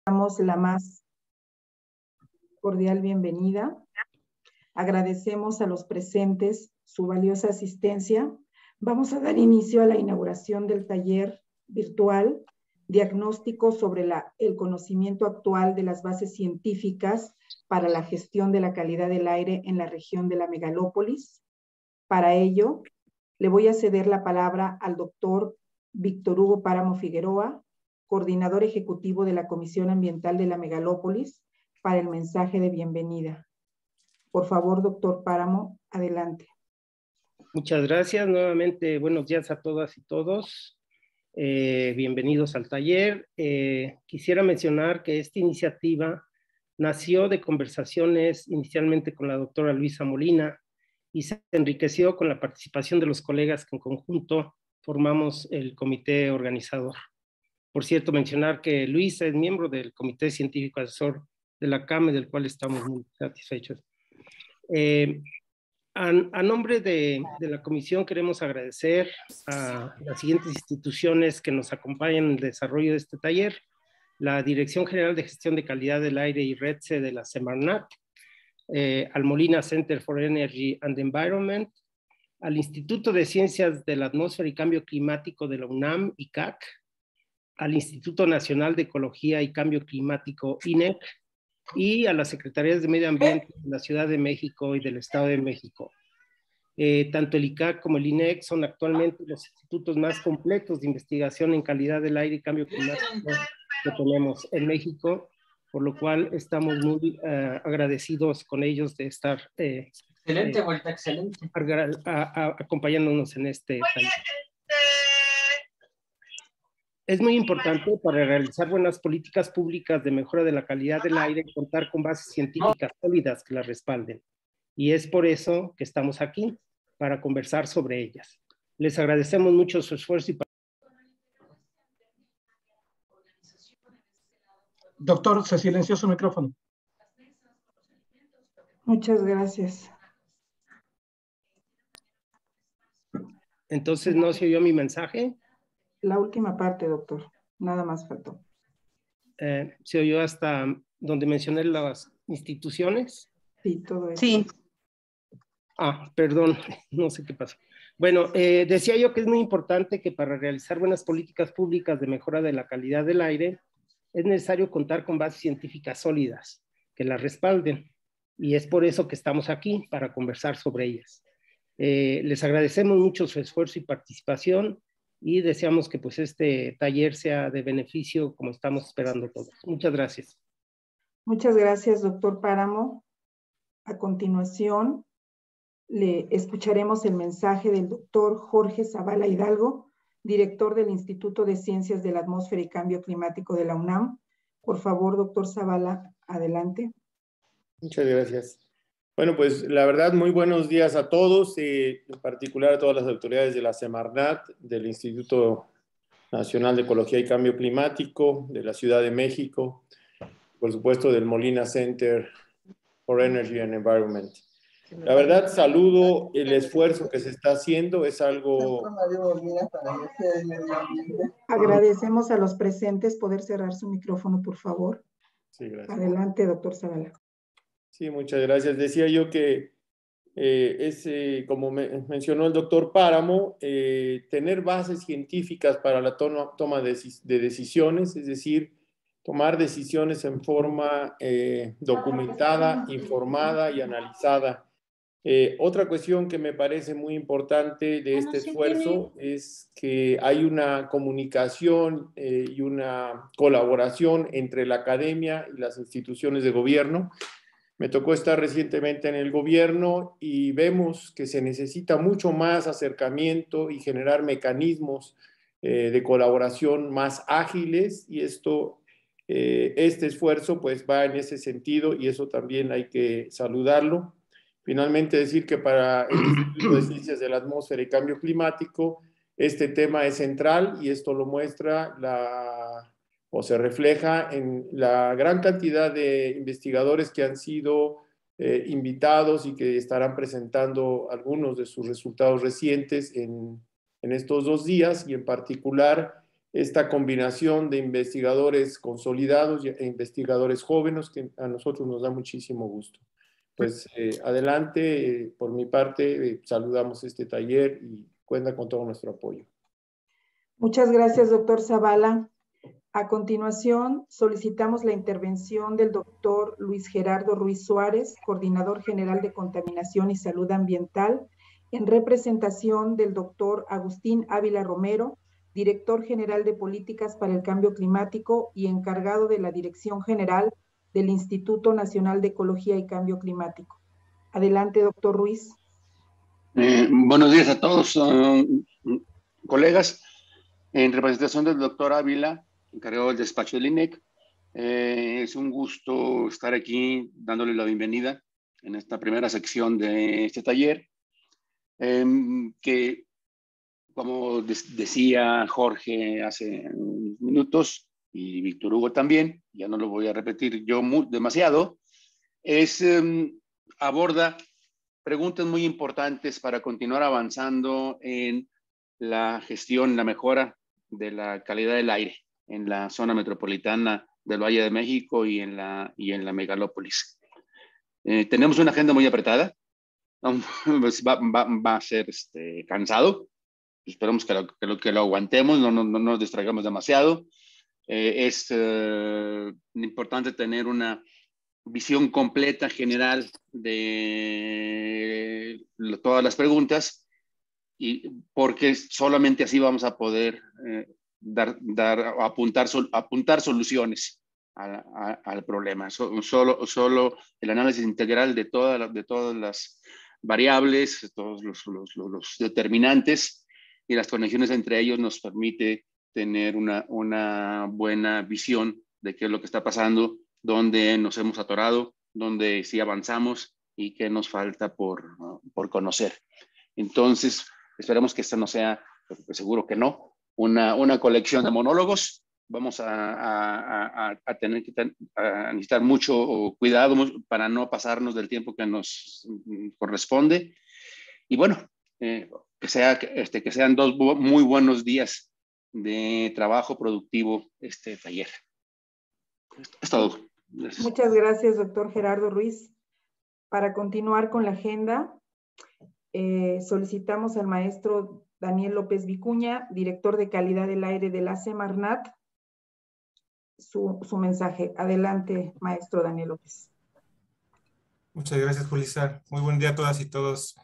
Damos la más cordial bienvenida. Agradecemos a los presentes su valiosa asistencia. Vamos a dar inicio a la inauguración del taller virtual Diagnóstico sobre el conocimiento actual de las bases científicas para la gestión de la calidad del aire en la región de la megalópolis. Para ello, le voy a ceder la palabra al doctor Víctor Hugo Páramo Figueroa, coordinador ejecutivo de la Comisión Ambiental de la Megalópolis, para el mensaje de bienvenida. Por favor, doctor Páramo, adelante. Muchas gracias. Nuevamente, buenos días a todas y todos. Bienvenidos al taller. Quisiera mencionar que esta iniciativa nació de conversaciones inicialmente con la doctora Luisa Molina y se enriqueció con la participación de los colegas que en conjunto formamos el comité organizador. Por cierto, mencionar que Luisa es miembro del Comité Científico Asesor de la CAME, del cual estamos muy satisfechos. A nombre de la comisión queremos agradecer a las siguientes instituciones que nos acompañan en el desarrollo de este taller: la Dirección General de Gestión de Calidad del Aire y REDSE de la Semarnat, al Molina Center for Energy and Environment, al Instituto de Ciencias de la Atmósfera y Cambio Climático de la UNAM, ICAC, al Instituto Nacional de Ecología y Cambio Climático, INEC, y a las Secretarías de Medio Ambiente de la Ciudad de México y del Estado de México. Tanto el ICAC como el INEC son actualmente los institutos más completos de investigación en calidad del aire y cambio climático que tenemos en México, por lo cual estamos muy agradecidos con ellos de estar excelente, vuelta, excelente. Acompañándonos en este taller. Es muy importante para realizar buenas políticas públicas de mejora de la calidad del aire contar con bases científicas sólidas que las respalden. Y es por eso que estamos aquí, para conversar sobre ellas. Les agradecemos mucho su esfuerzo y Doctor, se silenció su micrófono. Muchas gracias. Entonces, ¿no se oyó mi mensaje? La última parte, doctor. Nada más faltó. ¿Se oyó hasta donde mencioné las instituciones? Sí, todo eso. Sí. Ah, perdón, no sé qué pasó. Bueno, decía yo que es muy importante que para realizar buenas políticas públicas de mejora de la calidad del aire, es necesario contar con bases científicas sólidas que las respalden. Y es por eso que estamos aquí, para conversar sobre ellas. Les agradecemos mucho su esfuerzo y participación y deseamos que pues este taller sea de beneficio como estamos esperando todos. Muchas gracias. Muchas gracias, doctor Páramo. A continuación, le escucharemos el mensaje del doctor Jorge Zavala Hidalgo, director del Instituto de Ciencias de la Atmósfera y Cambio Climático de la UNAM. Por favor, doctor Zavala, adelante. Muchas gracias. Bueno, pues la verdad, muy buenos días a todos, en particular a todas las autoridades de la Semarnat, del Instituto Nacional de Ecología y Cambio Climático, de la Ciudad de México, por supuesto del Molina Center for Energy and Environment. La verdad, saludo el esfuerzo que se está haciendo, es algo... Agradecemos a los presentes poder cerrar su micrófono, por favor. Sí, gracias. Adelante, doctor Zavala. Sí, muchas gracias. Decía yo que como mencionó el doctor Páramo, tener bases científicas para la toma de decisiones, es decir, tomar decisiones en forma documentada, informada y analizada. Otra cuestión que me parece muy importante de este esfuerzo es que hay una comunicación y una colaboración entre la academia y las instituciones de gobierno. Me tocó estar recientemente en el gobierno y vemos que se necesita mucho más acercamiento y generar mecanismos de colaboración más ágiles, y este esfuerzo pues va en ese sentido y eso también hay que saludarlo. Finalmente decir que para el Instituto de Ciencias de la Atmósfera y Cambio Climático este tema es central y esto lo muestra o se refleja en la gran cantidad de investigadores que han sido invitados y que estarán presentando algunos de sus resultados recientes en estos 2 días, y en particular esta combinación de investigadores consolidados e investigadores jóvenes que a nosotros nos da muchísimo gusto. Pues adelante, por mi parte, saludamos este taller y cuenta con todo nuestro apoyo. Muchas gracias, doctor Zavala. A continuación, solicitamos la intervención del doctor Luis Gerardo Ruiz Suárez, coordinador general de Contaminación y Salud Ambiental, en representación del doctor Agustín Ávila Romero, director general de Políticas para el Cambio Climático y encargado de la Dirección General del Instituto Nacional de Ecología y Cambio Climático. Adelante, doctor Ruiz. Buenos días a todos, colegas. En representación del doctor Ávila, encargado del despacho del INEC, es un gusto estar aquí dándole la bienvenida en esta primera sección de este taller, que, como decía Jorge hace unos minutos, y Víctor Hugo también, ya no lo voy a repetir yo demasiado, aborda preguntas muy importantes para continuar avanzando en la gestión, la mejora de la calidad del aire en la zona metropolitana del Valle de México y en la megalópolis. Tenemos una agenda muy apretada, va a ser cansado, esperamos que lo aguantemos, no nos distraigamos demasiado. Es importante tener una visión completa general de todas las preguntas, y porque solamente así vamos a poder apuntar soluciones al problema. Solo el análisis integral de todas las variables, todos los determinantes y las conexiones entre ellos nos permite tener una buena visión de qué es lo que está pasando, dónde nos hemos atorado, dónde sí avanzamos y qué nos falta por conocer. Entonces, esperemos que esta no sea, seguro que no, una colección de monólogos. Vamos a tener que necesitar mucho cuidado para no pasarnos del tiempo que nos corresponde. Y bueno, que sean dos muy buenos días de trabajo productivo este taller. Es todo. Gracias. Muchas gracias, doctor Gerardo Ruiz. Para continuar con la agenda, solicitamos al maestro Daniel López Vicuña, director de calidad del aire de la Semarnat, su mensaje. Adelante, maestro Daniel López. Muchas gracias, Julissa. Muy buen día a todas y todos.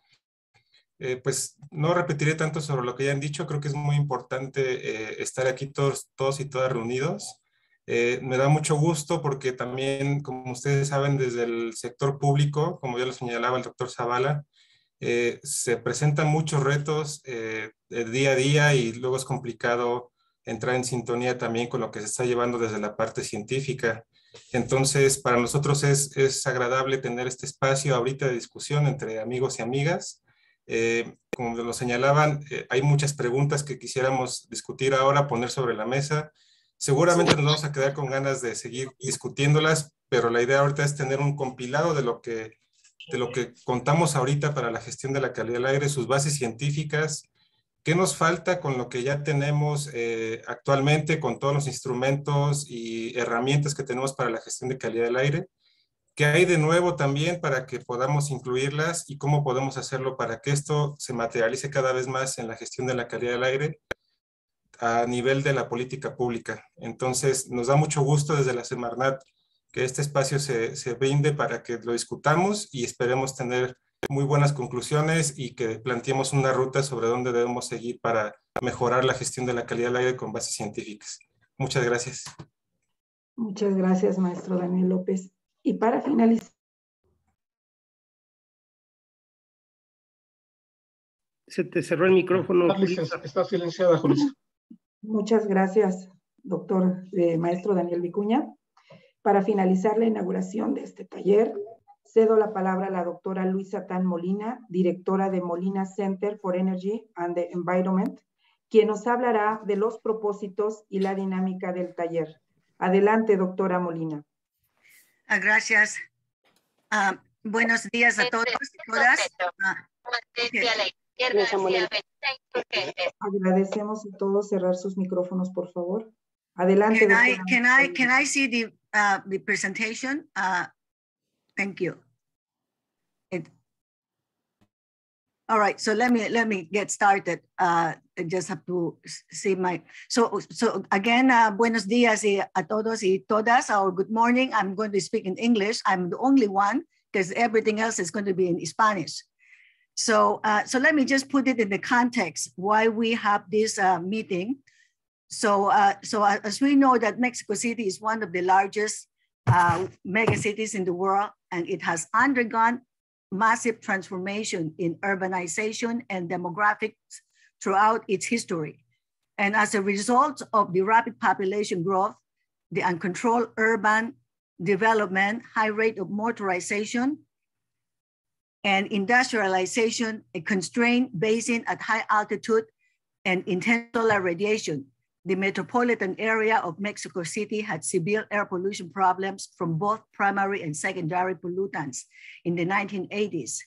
Pues no repetiré tanto sobre lo que ya han dicho. Creo que es muy importante estar aquí todos y todas reunidos. Me da mucho gusto porque también, como ustedes saben, desde el sector público, como ya lo señalaba el doctor Zavala, se presentan muchos retos día a día, y luego es complicado entrar en sintonía también con lo que se está llevando desde la parte científica. Entonces, para nosotros es agradable tener este espacio ahorita de discusión entre amigos y amigas. Como lo señalaban, hay muchas preguntas que quisiéramos discutir ahora, poner sobre la mesa. Seguramente nos vamos a quedar con ganas de seguir discutiéndolas, pero la idea ahorita es tener un compilado de lo que contamos ahorita para la gestión de la calidad del aire, sus bases científicas, qué nos falta con lo que ya tenemos actualmente, con todos los instrumentos y herramientas que tenemos para la gestión de calidad del aire, qué hay de nuevo también para que podamos incluirlas y cómo podemos hacerlo para que esto se materialice cada vez más en la gestión de la calidad del aire a nivel de la política pública. Entonces, nos da mucho gusto desde la Semarnat que este espacio se brinde para que lo discutamos y esperemos tener muy buenas conclusiones y que planteemos una ruta sobre dónde debemos seguir para mejorar la gestión de la calidad del aire con bases científicas. Muchas gracias. Muchas gracias, maestro Daniel López. Y para finalizar, se te cerró el micrófono. Está silenciada, Julissa. muchas gracias, doctor maestro Daniel Vicuña. Para finalizar la inauguración de este taller, cedo la palabra a la doctora Luisa Tan Molina, directora de Molina Center for Energy and the Environment, quien nos hablará de los propósitos y la dinámica del taller. Adelante, doctora Molina. Gracias. Buenos días a todos y todas. Agradecemos a todos cerrar sus micrófonos, por favor. Adelante. Can I see the presentation? Thank you. All right, so let me get started. I just have to see my, so again, buenos días a todos y todas, or good morning. I'm going to speak in English. I'm the only one because everything else is going to be in Spanish. So let me just put it in the context why we have this meeting. So as we know that Mexico City is one of the largest mega cities in the world, and it has undergone massive transformation in urbanization and demographics throughout its history. And as a result of the rapid population growth, the uncontrolled urban development, high rate of motorization, and industrialization, a constrained basin at high altitude, and intense solar radiation, the metropolitan area of Mexico City had severe air pollution problems from both primary and secondary pollutants in the 1980s.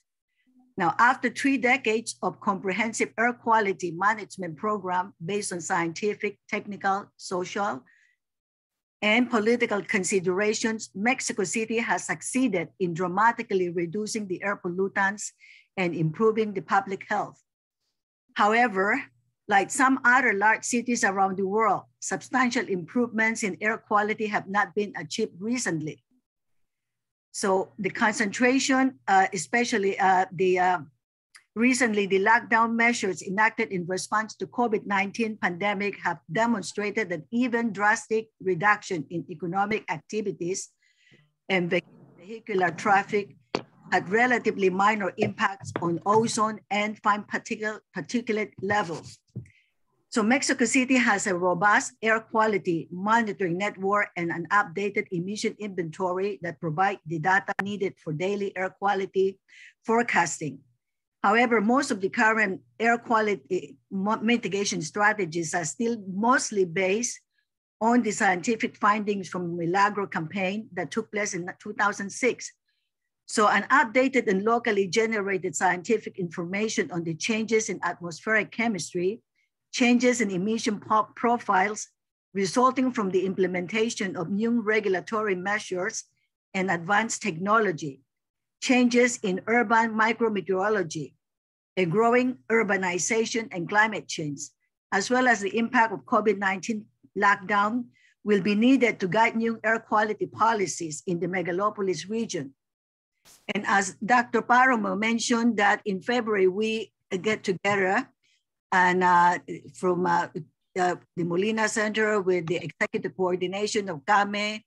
Now, after 3 decades of comprehensive air quality management program based on scientific, technical, social, and political considerations, Mexico City has succeeded in dramatically reducing the air pollutants and improving the public health. However, like some other large cities around the world, substantial improvements in air quality have not been achieved recently. So the concentration, especially recently the lockdown measures enacted in response to COVID-19 pandemic have demonstrated that even drastic reduction in economic activities and vehicular traffic had relatively minor impacts on ozone and fine particulate levels. So Mexico City has a robust air quality monitoring network and an updated emission inventory that provide the data needed for daily air quality forecasting. However, most of the current air quality mitigation strategies are still mostly based on the scientific findings from the Milagro campaign that took place in 2006. So an updated and locally generated scientific information on the changes in atmospheric chemistry, changes in emission profiles resulting from the implementation of new regulatory measures and advanced technology, changes in urban micrometeorology, a growing urbanization and climate change, as well as the impact of COVID-19 lockdown will be needed to guide new air quality policies in the megalopolis region. And as Dr. Paramo mentioned that in February, we get together and from the Molina Center with the executive coordination of CAME,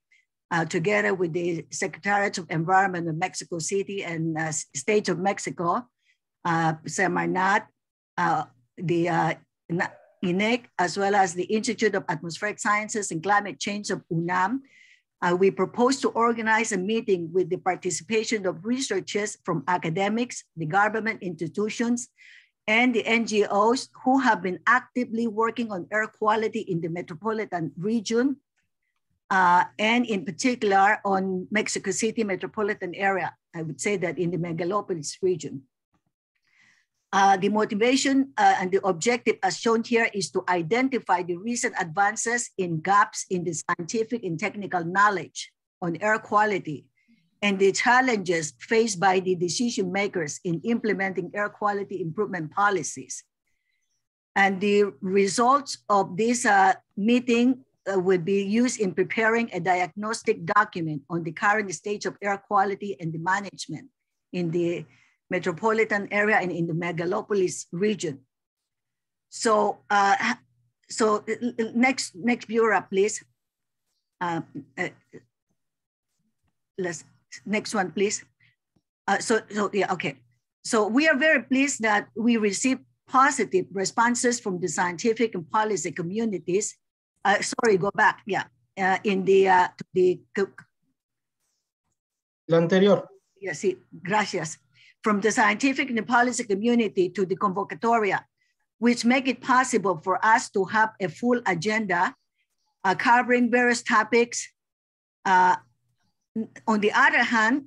together with the Secretariat of Environment of Mexico City and State of Mexico, Semarnat, the INEC, as well as the Institute of Atmospheric Sciences and Climate Change of UNAM. We propose to organize a meeting with the participation of researchers from academics, the government institutions, and the NGOs who have been actively working on air quality in the metropolitan region, and in particular on Mexico City metropolitan area. I would say that in the megalopolis region. The motivation and the objective as shown here is to identify the recent advances in gaps in the scientific and technical knowledge on air quality and the challenges faced by the decision makers in implementing air quality improvement policies. And the results of this meeting will be used in preparing a diagnostic document on the current stage of air quality and the management in the metropolitan area and in the megalopolis region. So, next bureau, please. Next one, please. Yeah, okay. So we are very pleased that we received positive responses from the scientific and policy communities. Sorry, go back. Yeah, in the La anterior. Yes, sí, gracias. From the scientific and the policy community to the convocatoria, which make it possible for us to have a full agenda covering various topics. On the other hand,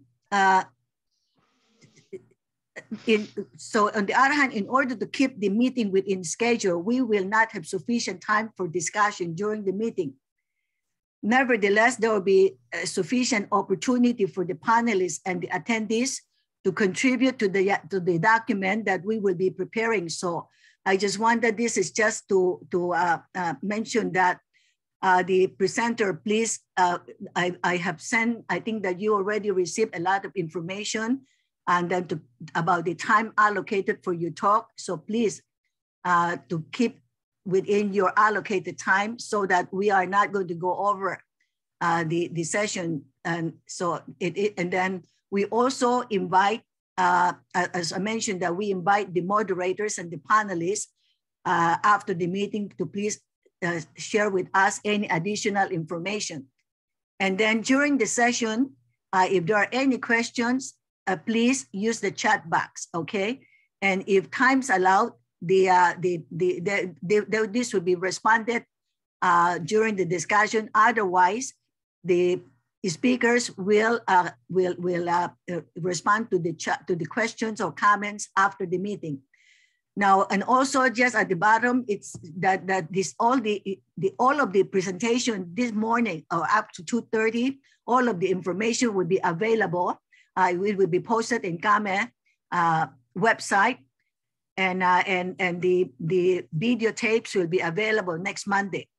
so on the other hand, in order to keep the meeting within schedule, we will not have sufficient time for discussion during the meeting. Nevertheless, there will be a sufficient opportunity for the panelists and the attendees to contribute to the document that we will be preparing. So I just wanted, this is just to mention that the presenter, please, I have sent, I think that you already received a lot of information and then about the time allocated for your talk. So please to keep within your allocated time so that we are not going to go over the session. And so and then we also invite, as I mentioned, that we invite the moderators and the panelists after the meeting to please share with us any additional information. And then during the session, if there are any questions, please use the chat box, okay? And if time's allowed, this will be responded during the discussion. Otherwise, the speakers will respond to the questions or comments after the meeting. Now, and also just at the bottom, it's that all of the presentation this morning or up to 2:30, all of the information will be available. It will be posted in CAME website, and the videotapes will be available next Monday.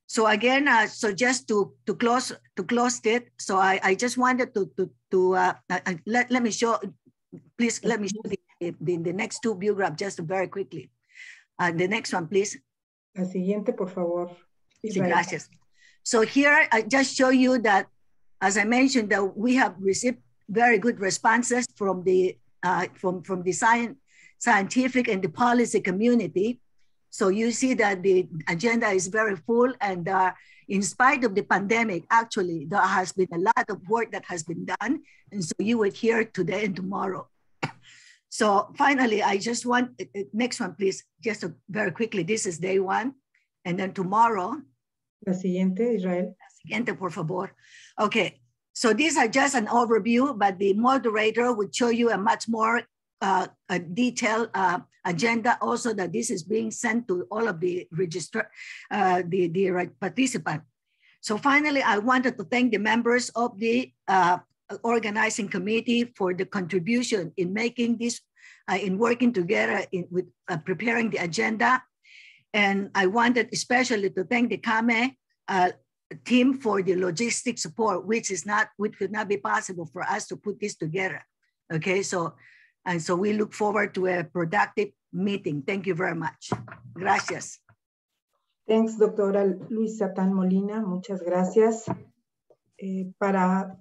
So again, so just to close it, so I just wanted let me show, please let me show the next two view graph just very quickly. The next one, please. La siguiente, por favor. Sí, gracias. So here I just show you that, as I mentioned, that we have received very good responses from the scientific and the policy community. So you see that the agenda is very full, and in spite of the pandemic, actually, there has been a lot of work that has been done. And so you will hear today and tomorrow. So finally, I just want, next one, please, just very quickly. This is day one. And then tomorrow. La siguiente, Israel. La siguiente, por favor. Okay, so these are just an overview, but the moderator would show you a much more a detailed agenda, also that this is being sent to all of the participants. So finally, I wanted to thank the members of the organizing committee for the contribution in making this, in working together with preparing the agenda. And I wanted especially to thank the CAME team for the logistic support, which could not be possible for us to put this together. Okay, so we look forward to a productive meeting. Thank you very much. Gracias. Thanks, doctora Luisa Tan Molina. Muchas gracias. Para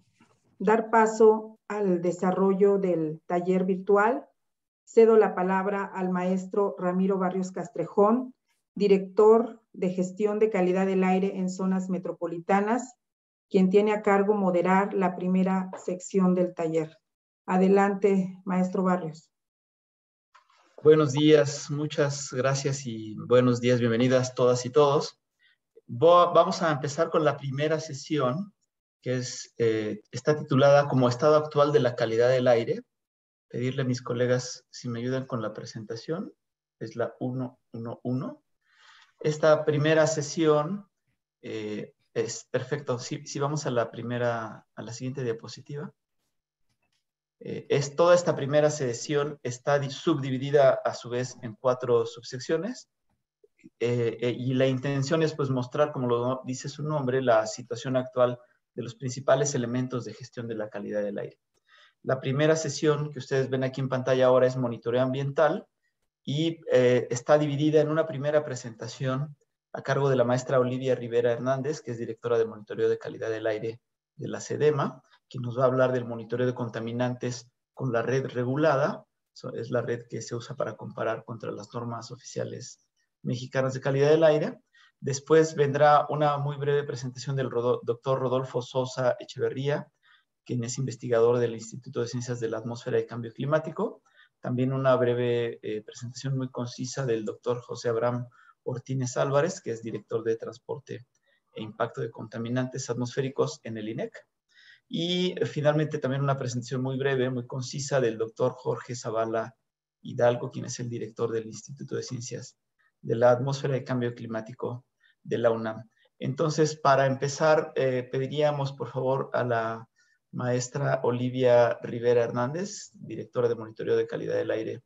dar paso al desarrollo del taller virtual, cedo la palabra al maestro Ramiro Barrios Castrejón, director de Gestión de Calidad del Aire en Zonas Metropolitanas, quien tiene a cargo moderar la primera sección del taller. Adelante, maestro Barrios. Buenos días, muchas gracias y buenos días, bienvenidas todas y todos. Vamos a empezar con la primera sesión, que está titulada como Estado Actual de la Calidad del Aire. Pedirle a mis colegas si me ayudan con la presentación. Es la 111. Esta primera sesión es perfecto. Si vamos a la siguiente diapositiva. Toda esta primera sesión está subdividida a su vez en 4 subsecciones y la intención es pues mostrar, como lo dice su nombre, la situación actual de los principales elementos de gestión de la calidad del aire. La primera sesión que ustedes ven aquí en pantalla ahora es monitoreo ambiental y está dividida en una primera presentación a cargo de la maestra Olivia Rivera Hernández, que es directora de monitoreo de calidad del aire de la SEDEMA, que nos va a hablar del monitoreo de contaminantes con la red regulada. Es la red que se usa para comparar contra las normas oficiales mexicanas de calidad del aire. Después vendrá una muy breve presentación del doctor Rodolfo Sosa Echeverría, quien es investigador del Instituto de Ciencias de la Atmósfera y Cambio Climático. También una breve presentación muy concisa del doctor José Abraham Ortínez Álvarez, que es director de Transporte e Impacto de Contaminantes Atmosféricos en el INEC. Y finalmente también una presentación muy breve, muy concisa del doctor Jorge Zavala Hidalgo, quien es el director del Instituto de Ciencias de la Atmósfera y Cambio Climático de la UNAM. Entonces, para empezar, pediríamos por favor a la maestra Olivia Rivera Hernández, directora de Monitoreo de Calidad del Aire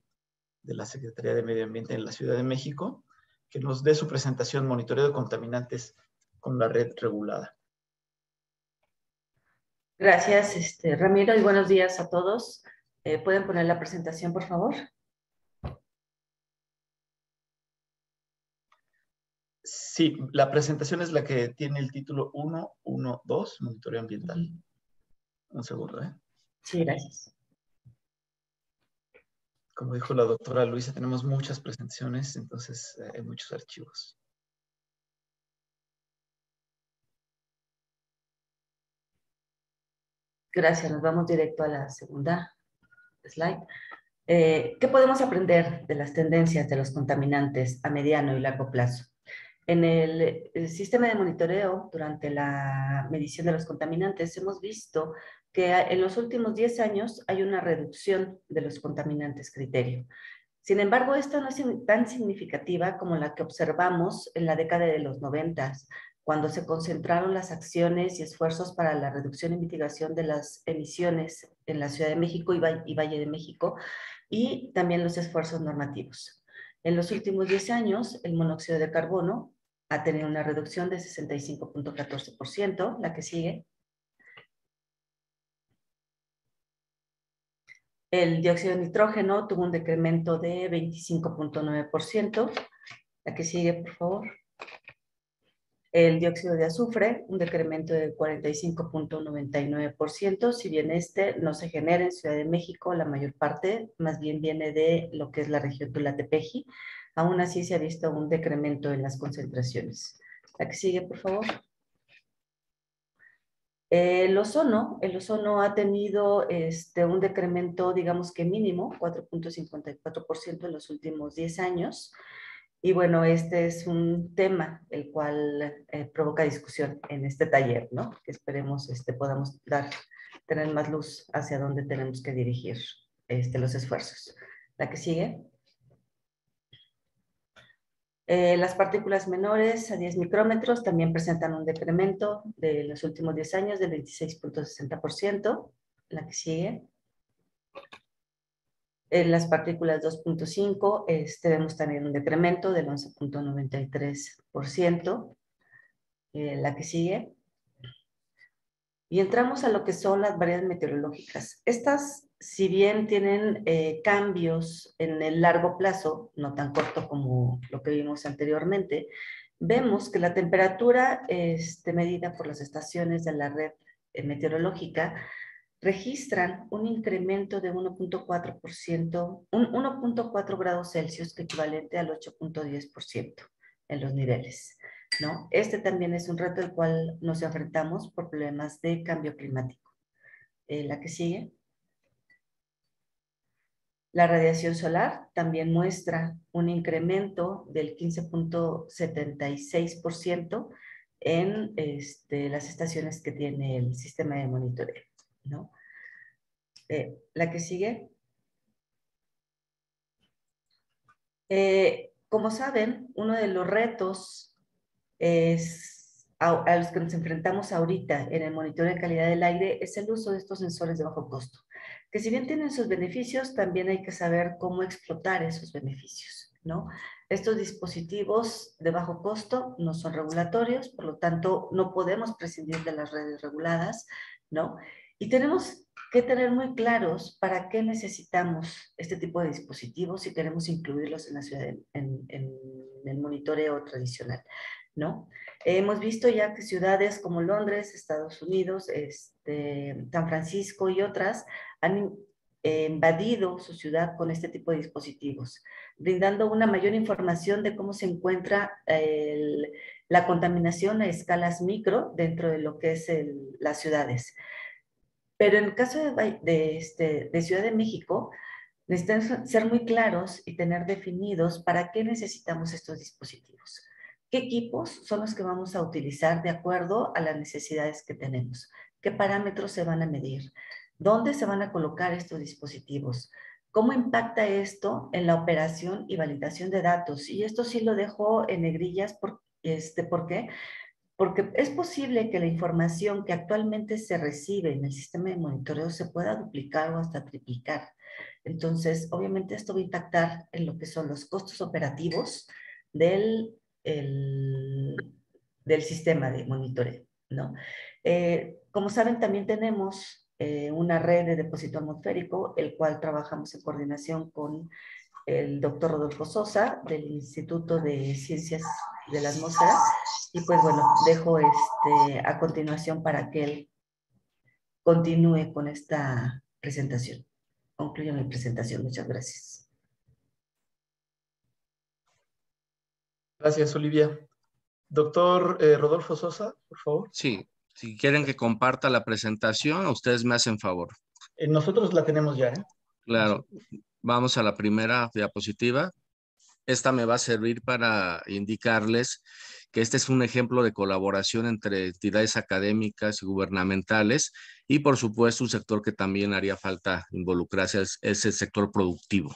de la Secretaría de Medio Ambiente en la Ciudad de México, que nos dé su presentación Monitoreo de Contaminantes con la Red Regulada. Gracias, Ramiro, y buenos días a todos. ¿Pueden poner la presentación, por favor? Sí, la presentación es la que tiene el título 1.1.2, Monitoreo Ambiental. Un segundo, ¿eh? Sí, gracias. Como dijo la doctora Luisa, tenemos muchas presentaciones, entonces hay muchos archivos. Gracias, nos vamos directo a la segunda slide. ¿Qué podemos aprender de las tendencias de los contaminantes a mediano y largo plazo? En el sistema de monitoreo, durante la medición de los contaminantes, hemos visto que en los últimos 10 años hay una reducción de los contaminantes criterio. Sin embargo, esta no es tan significativa como la que observamos en la década de los 90, cuando se concentraron las acciones y esfuerzos para la reducción y mitigación de las emisiones en la Ciudad de México y Valle de México, y también los esfuerzos normativos. En los últimos 10 años, el monóxido de carbono ha tenido una reducción de 65.14%, la que sigue. El dióxido de nitrógeno tuvo un decremento de 25.9%, la que sigue, por favor. El dióxido de azufre, un decremento de 45.99%, si bien este no se genera en Ciudad de México, la mayor parte más bien viene de lo que es la región Tula-Tepeji. Aún así se ha visto un decremento en las concentraciones. La que sigue, por favor. El ozono ha tenido un decremento, digamos que mínimo, 4.54% en los últimos 10 años. Y bueno, este es un tema el cual provoca discusión en este taller, ¿no? Que esperemos podamos tener más luz hacia dónde tenemos que dirigir los esfuerzos. La que sigue. Las partículas menores a 10 micrómetros también presentan un decremento de los últimos 10 años del 26.60%. La que sigue. En las partículas 2.5 vemos también un decremento del 11.93%. La que sigue. Y entramos a lo que son las variedades meteorológicas. Estas, si bien tienen cambios en el largo plazo, no tan corto como lo que vimos anteriormente, vemos que la temperatura medida por las estaciones de la red meteorológica registran un incremento de 1.4%, 1.4 grados Celsius, que equivalente al 8.10% en los niveles, ¿no? Este también es un reto al cual nos enfrentamos por problemas de cambio climático. La que sigue. La radiación solar también muestra un incremento del 15.76% en las estaciones que tiene el sistema de monitoreo, ¿no? La que sigue. Como saben, uno de los retos a los que nos enfrentamos ahorita en el monitoreo de calidad del aire es el uso de estos sensores de bajo costo, que si bien tienen sus beneficios, también hay que saber cómo explotar esos beneficios, ¿no? Estos dispositivos de bajo costo no son regulatorios, por lo tanto no podemos prescindir de las redes reguladas, ¿no? Y tenemos que tener muy claros para qué necesitamos este tipo de dispositivos si queremos incluirlos en la ciudad, en el monitoreo tradicional, ¿no? Hemos visto ya que ciudades como Londres, Estados Unidos, San Francisco y otras han invadido su ciudad con este tipo de dispositivos, brindando una mayor información de cómo se encuentra la contaminación a escalas micro dentro de lo que es las ciudades. Pero en el caso de Ciudad de México, necesitan ser muy claros y tener definidos para qué necesitamos estos dispositivos. ¿Qué equipos son los que vamos a utilizar de acuerdo a las necesidades que tenemos? ¿Qué parámetros se van a medir? ¿Dónde se van a colocar estos dispositivos? ¿Cómo impacta esto en la operación y validación de datos? Y esto sí lo dejo en negrillas. ¿Por qué? Porque es posible que la información que actualmente se recibe en el sistema de monitoreo se pueda duplicar o hasta triplicar. Entonces, obviamente esto va a impactar en lo que son los costos operativos del sistema de monitoreo, ¿no? Como saben, también tenemos una red de depósito atmosférico, el cual trabajamos en coordinación con el doctor Rodolfo Sosa del Instituto de Ciencias de la Atmósfera. Y pues bueno, dejo a continuación para que él continúe con esta presentación. Concluyo mi presentación. Muchas gracias. Gracias, Olivia. Doctor Rodolfo Sosa, por favor. Sí, si quieren que comparta la presentación, ustedes me hacen favor. Nosotros la tenemos ya, ¿eh? Claro, vamos a la primera diapositiva. Esta me va a servir para indicarles que este es un ejemplo de colaboración entre entidades académicas y gubernamentales y, por supuesto, un sector que también haría falta involucrarse es el sector productivo,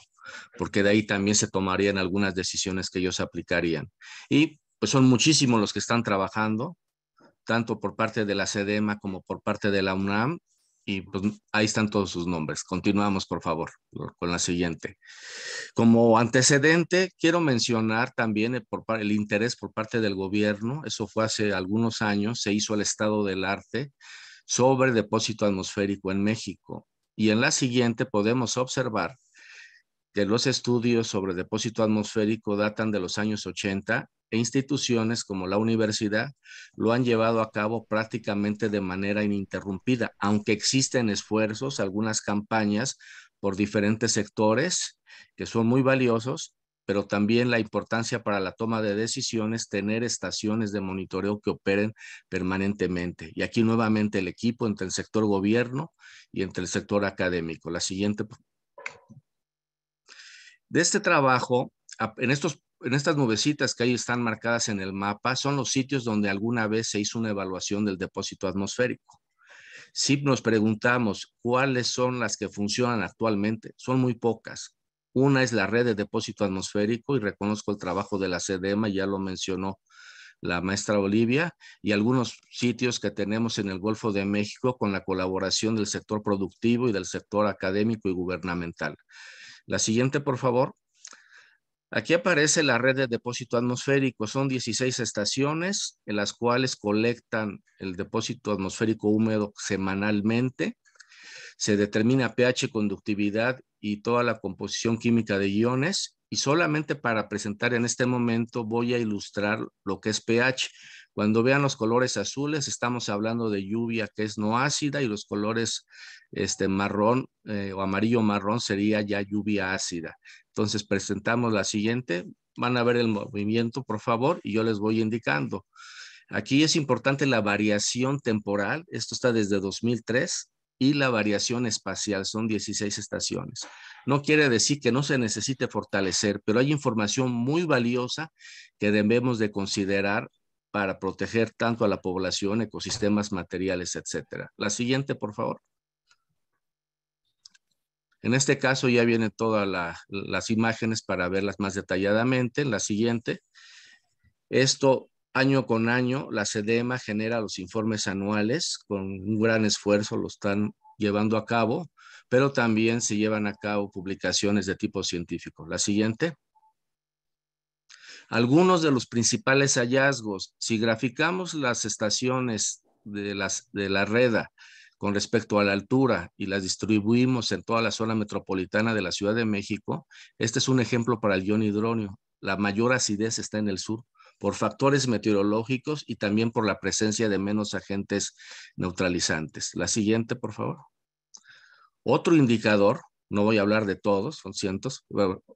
porque de ahí también se tomarían algunas decisiones que ellos aplicarían. Y pues son muchísimos los que están trabajando, tanto por parte de la SEDEMA como por parte de la UNAM, y pues ahí están todos sus nombres. Continuamos, por favor, con la siguiente. Como antecedente, quiero mencionar también el interés por parte del gobierno. Eso fue hace algunos años, se hizo el estado del arte sobre depósito atmosférico en México. Y en la siguiente podemos observar que los estudios sobre depósito atmosférico datan de los años 80 e instituciones como la universidad lo han llevado a cabo prácticamente de manera ininterrumpida, aunque existen esfuerzos, algunas campañas por diferentes sectores que son muy valiosos, pero también la importancia para la toma de decisiones, tener estaciones de monitoreo que operen permanentemente. Y aquí nuevamente el equipo entre el sector gobierno y entre el sector académico. La siguiente. De este trabajo, en estas nubecitas que ahí están marcadas en el mapa, son los sitios donde alguna vez se hizo una evaluación del depósito atmosférico. Si nos preguntamos cuáles son las que funcionan actualmente, son muy pocas. Una es la red de depósito atmosférico, y reconozco el trabajo de la SEDEMA, ya lo mencionó la maestra Olivia, y algunos sitios que tenemos en el Golfo de México con la colaboración del sector productivo y del sector académico y gubernamental. La siguiente, por favor. Aquí aparece la red de depósito atmosférico. Son 16 estaciones en las cuales colectan el depósito atmosférico húmedo semanalmente. Se determina pH, conductividad y toda la composición química de iones. Y solamente para presentar en este momento voy a ilustrar lo que es pH. Cuando vean los colores azules, estamos hablando de lluvia que es no ácida, y los colores marrón o amarillo marrón sería ya lluvia ácida. Entonces presentamos la siguiente. Van a ver el movimiento, por favor, y yo les voy indicando. Aquí es importante la variación temporal. Esto está desde 2003. Y la variación espacial, son 16 estaciones. No quiere decir que no se necesite fortalecer, pero hay información muy valiosa que debemos de considerar para proteger tanto a la población, ecosistemas, materiales, etcétera. La siguiente, por favor. En este caso ya vienen todas las imágenes para verlas más detalladamente. En la siguiente, esto año con año, la SEDEMA genera los informes anuales con un gran esfuerzo, lo están llevando a cabo, pero también se llevan a cabo publicaciones de tipo científico. La siguiente. Algunos de los principales hallazgos. Si graficamos las estaciones de la REDA con respecto a la altura y las distribuimos en toda la zona metropolitana de la Ciudad de México, este es un ejemplo para el ion hidronio. La mayor acidez está en el sur, por factores meteorológicos y también por la presencia de menos agentes neutralizantes. La siguiente, por favor. Otro indicador, no voy a hablar de todos, son cientos.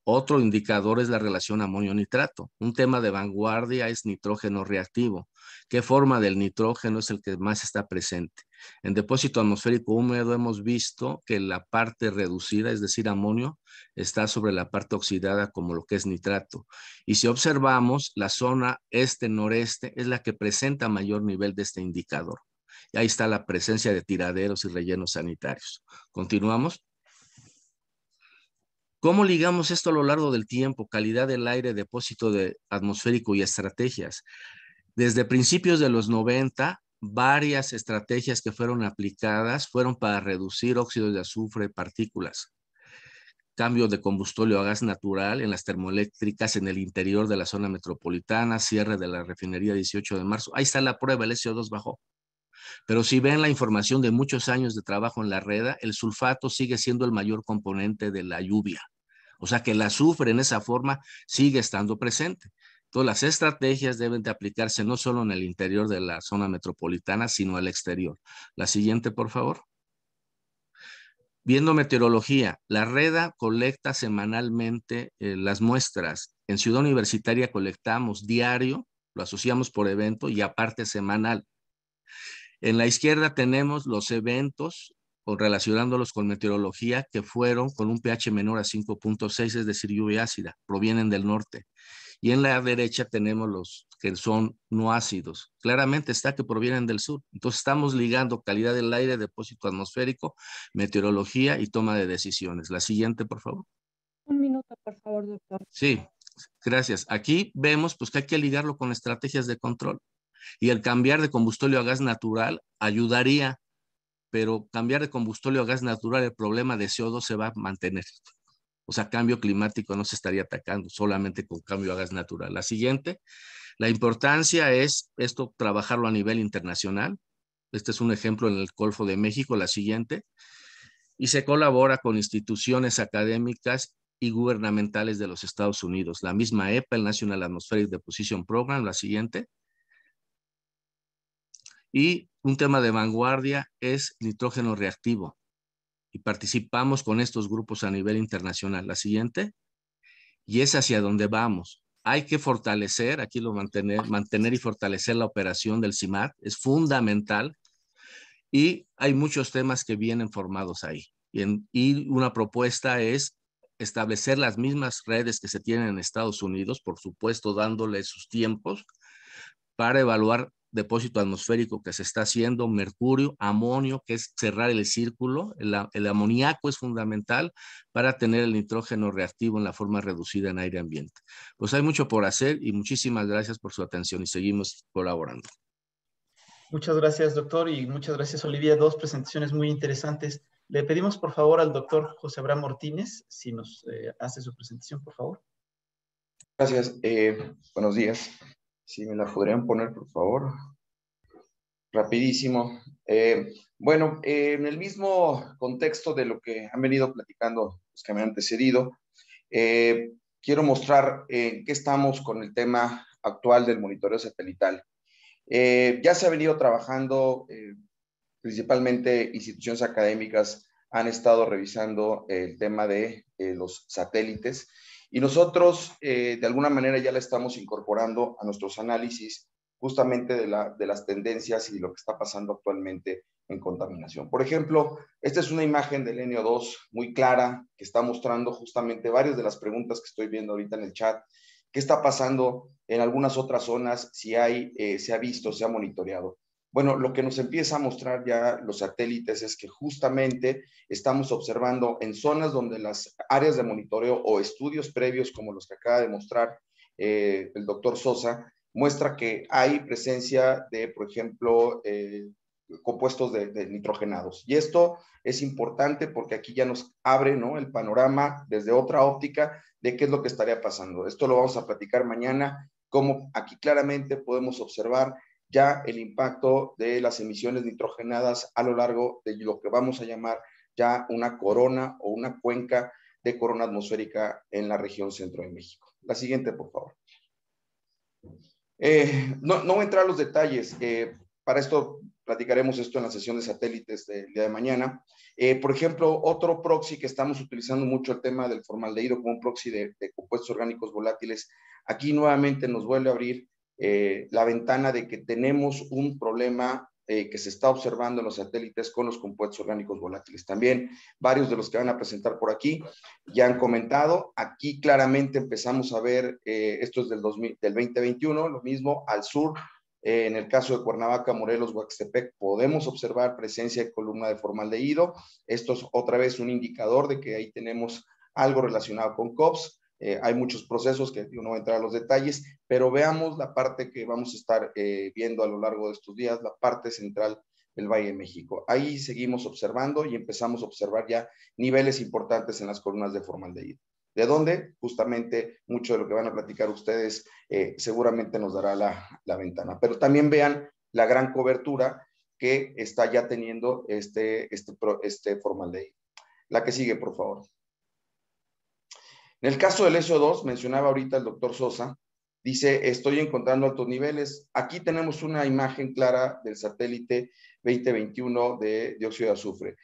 Otro indicador es la relación amonio-nitrato. Un tema de vanguardia es nitrógeno reactivo. ¿Qué forma del nitrógeno es el que más está presente? En depósito atmosférico húmedo hemos visto que la parte reducida, es decir, amonio, está sobre la parte oxidada como lo que es nitrato. Y si observamos, la zona este-noreste es la que presenta mayor nivel de este indicador. Y ahí está la presencia de tiraderos y rellenos sanitarios. Continuamos. ¿Cómo ligamos esto a lo largo del tiempo? Calidad del aire, depósito atmosférico y estrategias. Desde principios de los 90, varias estrategias que fueron aplicadas fueron para reducir óxidos de azufre, partículas. Cambio de combustible a gas natural en las termoeléctricas en el interior de la zona metropolitana, cierre de la refinería 18 de marzo. Ahí está la prueba, el SO2 bajó. Pero si ven la información de muchos años de trabajo en la red, el sulfato sigue siendo el mayor componente de la lluvia. O sea que el azufre en esa forma sigue estando presente. Entonces las estrategias deben de aplicarse no solo en el interior de la zona metropolitana, sino al exterior. La siguiente, por favor. Viendo meteorología, la REDA colecta semanalmente las muestras. En Ciudad Universitaria colectamos diario, lo asociamos por evento y aparte semanal. En la izquierda tenemos los eventos o relacionándolos con meteorología que fueron con un pH menor a 5.6, es decir, lluvia ácida, provienen del norte. Y en la derecha tenemos los que son no ácidos. Claramente está que provienen del sur. Entonces estamos ligando calidad del aire, depósito atmosférico, meteorología y toma de decisiones. La siguiente, por favor. Un minuto, por favor, doctor. Sí, gracias. Aquí vemos pues, que hay que ligarlo con estrategias de control. Y el cambiar de combustible a gas natural ayudaría, pero cambiar de combustible a gas natural, el problema de CO2 se va a mantener. O sea, cambio climático no se estaría atacando solamente con cambio a gas natural. La siguiente, la importancia es esto trabajarlo a nivel internacional. Este es un ejemplo en el Golfo de México. La siguiente, y se colabora con instituciones académicas y gubernamentales de los Estados Unidos. La misma EPA, el National Atmospheric Deposition Program. La siguiente. Y un tema de vanguardia es nitrógeno reactivo. Y participamos con estos grupos a nivel internacional. La siguiente. Y es hacia donde vamos. Hay que fortalecer, aquí lo mantener y fortalecer la operación del CIMAT. Es fundamental. Y hay muchos temas que vienen formados ahí. Y una propuesta es establecer las mismas redes que se tienen en Estados Unidos, por supuesto, dándole sus tiempos para evaluar depósito atmosférico que se está haciendo, mercurio, amonio, que es cerrar el círculo, el amoníaco es fundamental para tener el nitrógeno reactivo en la forma reducida en aire ambiente. Pues hay mucho por hacer y muchísimas gracias por su atención y seguimos colaborando. Muchas gracias, doctor, y muchas gracias, Olivia. Dos presentaciones muy interesantes. Le pedimos, por favor, al doctor José Abraham Martínez, si nos hace su presentación, por favor. Gracias. Buenos días. Si me la podrían poner, por favor. Rapidísimo. Bueno, en el mismo contexto de lo que han venido platicando los que me han antecedido, quiero mostrar en qué estamos con el tema actual del monitoreo satelital. Ya se ha venido trabajando, principalmente instituciones académicas han estado revisando el tema de los satélites. Y nosotros, de alguna manera, ya la estamos incorporando a nuestros análisis justamente de las tendencias y lo que está pasando actualmente en contaminación. Por ejemplo, esta es una imagen del NO2 muy clara que está mostrando justamente varias de las preguntas que estoy viendo ahorita en el chat. ¿Qué está pasando en algunas otras zonas? Si se ha visto, se ha monitoreado. Bueno, lo que nos empieza a mostrar ya los satélites es que justamente estamos observando en zonas donde las áreas de monitoreo o estudios previos como los que acaba de mostrar el doctor Sosa, muestra que hay presencia de, por ejemplo, compuestos de nitrogenados. Y esto es importante porque aquí ya nos abre, ¿no?, el panorama desde otra óptica de qué es lo que estaría pasando. Esto lo vamos a platicar mañana, cómo aquí claramente podemos observar ya el impacto de las emisiones nitrogenadas a lo largo de lo que vamos a llamar ya una corona o una cuenca de corona atmosférica en la región centro de México. La siguiente, por favor. No voy a entrar a los detalles. Para esto platicaremos esto en la sesión de satélites del día de mañana. Por ejemplo, otro proxy que estamos utilizando mucho, el tema del formaldehído como un proxy de compuestos orgánicos volátiles. Aquí nuevamente nos vuelve a abrir la ventana de que tenemos un problema que se está observando en los satélites con los compuestos orgánicos volátiles. También varios de los que van a presentar por aquí ya han comentado. Aquí claramente empezamos a ver, esto es del 2021, lo mismo al sur, En el caso de Cuernavaca, Morelos, Huaxtepec, podemos observar presencia de columna de formaldehído. Esto es otra vez un indicador de que ahí tenemos algo relacionado con COPS. Hay muchos procesos que no voy a entrar a los detalles, pero veamos la parte que vamos a estar viendo a lo largo de estos días, la parte central del Valle de México. Ahí seguimos observando y empezamos a observar ya niveles importantes en las columnas de formaldehído. ¿De dónde? Justamente mucho de lo que van a platicar ustedes seguramente nos dará la ventana. Pero también vean la gran cobertura que está ya teniendo este formaldehído. La que sigue, por favor. En el caso del SO2, mencionaba ahorita el doctor Sosa, dice, estoy encontrando altos niveles. Aquí tenemos una imagen clara del satélite 2021 de dióxido de azufre.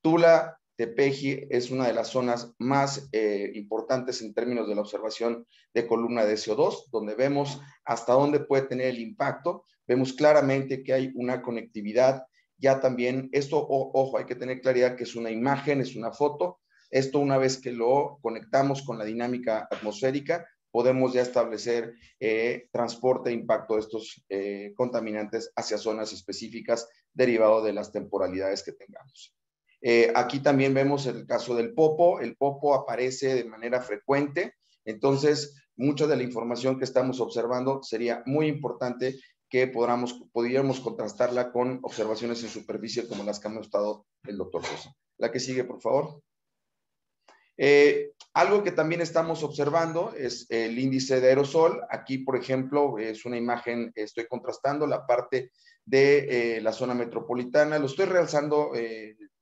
Tula Tepeji es una de las zonas más importantes en términos de la observación de columna de CO2, donde vemos hasta dónde puede tener el impacto. Vemos claramente que hay una conectividad. Ya también, esto, ojo, hay que tener claridad que es una imagen, es una foto. Esto una vez que lo conectamos con la dinámica atmosférica, podemos ya establecer transporte e impacto de estos contaminantes hacia zonas específicas derivado de las temporalidades que tengamos. Aquí también vemos el caso del popo. El popo aparece de manera frecuente, entonces mucha de la información que estamos observando sería muy importante que pudiéramos contrastarla con observaciones en superficie como las que hemos estado el doctor Sosa. La que sigue, por favor. Algo que también estamos observando es el índice de aerosol. Aquí, por ejemplo, es una imagen, estoy contrastando la parte de la zona metropolitana. Lo estoy realzando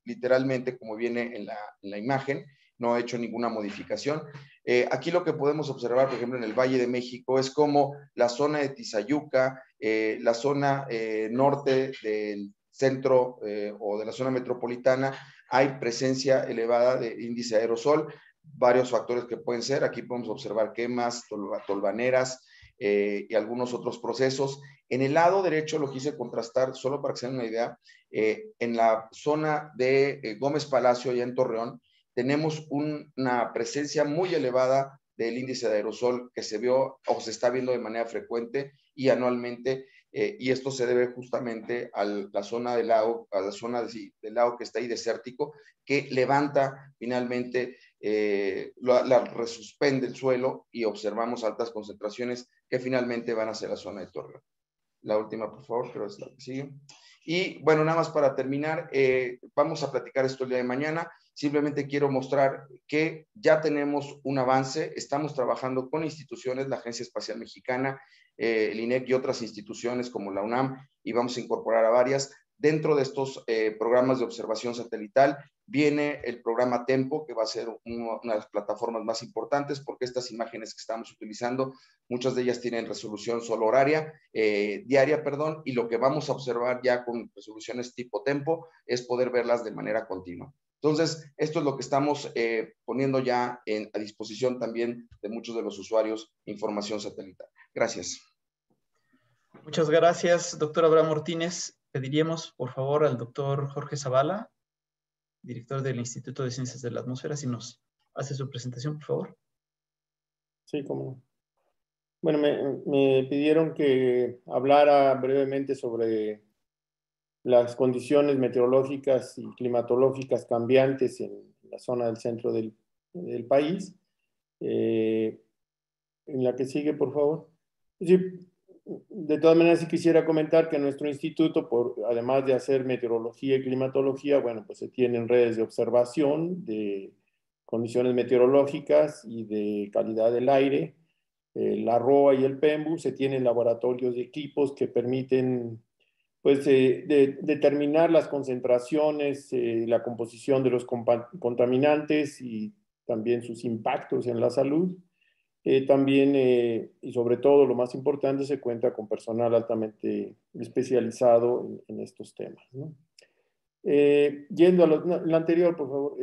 literalmente como viene en la imagen. No he hecho ninguna modificación. Aquí lo que podemos observar, por ejemplo, en el Valle de México, es como la zona de Tizayuca, la zona norte del centro o de la zona metropolitana, hay presencia elevada de índice de aerosol, varios factores que pueden ser. Aquí podemos observar quemas, tolvaneras y algunos otros procesos. En el lado derecho lo quise contrastar, solo para que se den una idea, en la zona de Gómez Palacio, allá en Torreón, tenemos una presencia muy elevada del índice de aerosol que se vio o se está viendo de manera frecuente y anualmente, y esto se debe justamente a la zona del lago, del lago que está ahí desértico, que levanta finalmente, resuspende el suelo y observamos altas concentraciones que finalmente van hacia la zona de Torreón. La última, por favor, creo que es la que sigue. Y bueno, nada más para terminar, vamos a platicar esto el día de mañana. Simplemente quiero mostrar que ya tenemos un avance, estamos trabajando con instituciones, la Agencia Espacial Mexicana, el INEC y otras instituciones como la UNAM, y vamos a incorporar a varias. Dentro de estos programas de observación satelital viene el programa TEMPO, que va a ser una de las plataformas más importantes, porque estas imágenes que estamos utilizando, muchas de ellas tienen resolución solo diaria, y lo que vamos a observar ya con resoluciones tipo TEMPO es poder verlas de manera continua. Entonces, esto es lo que estamos poniendo ya a disposición también de muchos de los usuarios, información satelital. Gracias. Muchas gracias, doctor Abraham Martínez. Pediríamos, por favor, al doctor Jorge Zavala, director del Instituto de Ciencias de la Atmósfera, si nos hace su presentación, por favor. Sí, cómo no. Bueno, me pidieron que hablara brevemente sobre las condiciones meteorológicas y climatológicas cambiantes en la zona del centro del país. En la que sigue, por favor. Sí, de todas maneras, sí quisiera comentar que nuestro instituto, además de hacer meteorología y climatología, bueno, pues se tienen redes de observación de condiciones meteorológicas y de calidad del aire. La ROA y el PEMBU, se tienen laboratorios y equipos que permiten pues, determinar las concentraciones, la composición de los contaminantes y también sus impactos en la salud. También, y sobre todo, lo más importante, se cuenta con personal altamente especializado en estos temas, ¿no? Yendo a lo anterior, por favor,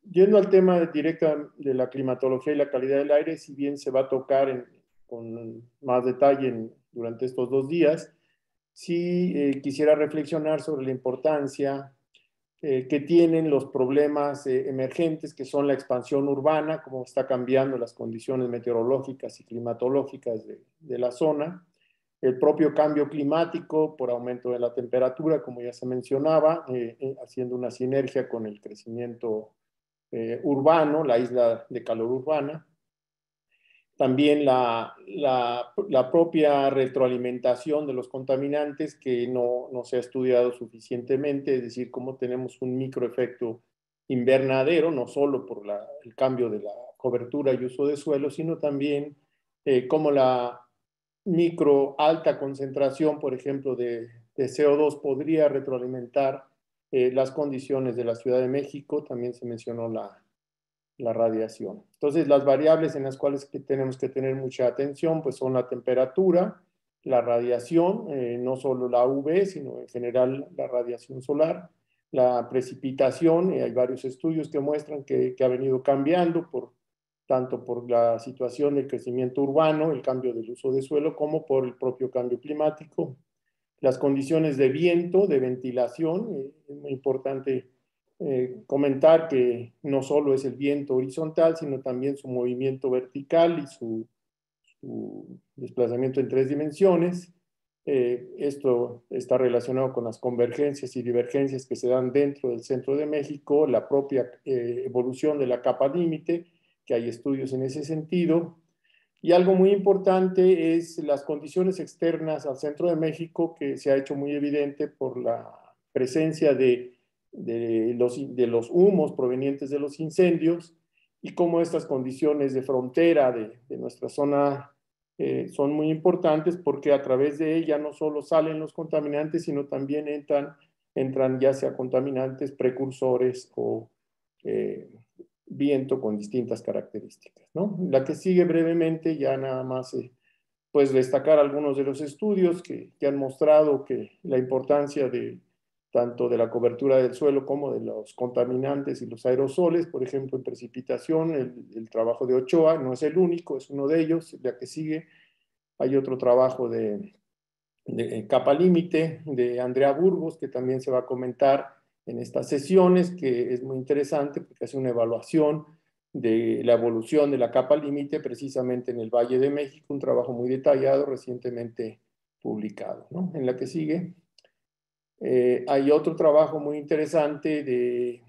yendo al tema directo de la climatología y la calidad del aire, si bien se va a tocar con más detalle durante estos 2 días, sí quisiera reflexionar sobre la importancia que tienen los problemas emergentes, que son la expansión urbana, cómo está cambiando las condiciones meteorológicas y climatológicas de la zona, el propio cambio climático por aumento de la temperatura, como ya se mencionaba, haciendo una sinergia con el crecimiento urbano, la isla de calor urbana. También la propia retroalimentación de los contaminantes que no se ha estudiado suficientemente, es decir, cómo tenemos un microefecto invernadero, no solo por el cambio de la cobertura y uso de suelo, sino también cómo la micro alta concentración, por ejemplo, de CO2 podría retroalimentar las condiciones de la Ciudad de México. También se mencionó la radiación. Entonces, las variables en las cuales tenemos que tener mucha atención, pues son la temperatura, la radiación, no solo la UV, sino en general la radiación solar, la precipitación, hay varios estudios que muestran que ha venido cambiando tanto por la situación del crecimiento urbano, el cambio del uso de suelo, como por el propio cambio climático. Las condiciones de viento, de ventilación, es muy importante comentar que no solo es el viento horizontal, sino también su movimiento vertical y su desplazamiento en 3 dimensiones. Esto está relacionado con las convergencias y divergencias que se dan dentro del centro de México, la propia evolución de la capa límite, que hay estudios en ese sentido. Y algo muy importante es las condiciones externas al centro de México, que se ha hecho muy evidente por la presencia de los humos provenientes de los incendios y cómo estas condiciones de frontera de nuestra zona son muy importantes, porque a través de ella no solo salen los contaminantes, sino también entran ya sea contaminantes precursores o viento con distintas características, ¿no? La que sigue brevemente, ya nada más pues destacar algunos de los estudios que han mostrado que la importancia tanto de la cobertura del suelo como de los contaminantes y los aerosoles, por ejemplo, en precipitación, el trabajo de Ochoa no es el único, es uno de ellos. La que sigue, hay otro trabajo de capa límite de Andrea Burgos, que también se va a comentar en estas sesiones, que es muy interesante porque hace una evaluación de la evolución de la capa límite precisamente en el Valle de México, un trabajo muy detallado recientemente publicado, ¿no? En la que sigue, hay otro trabajo muy interesante de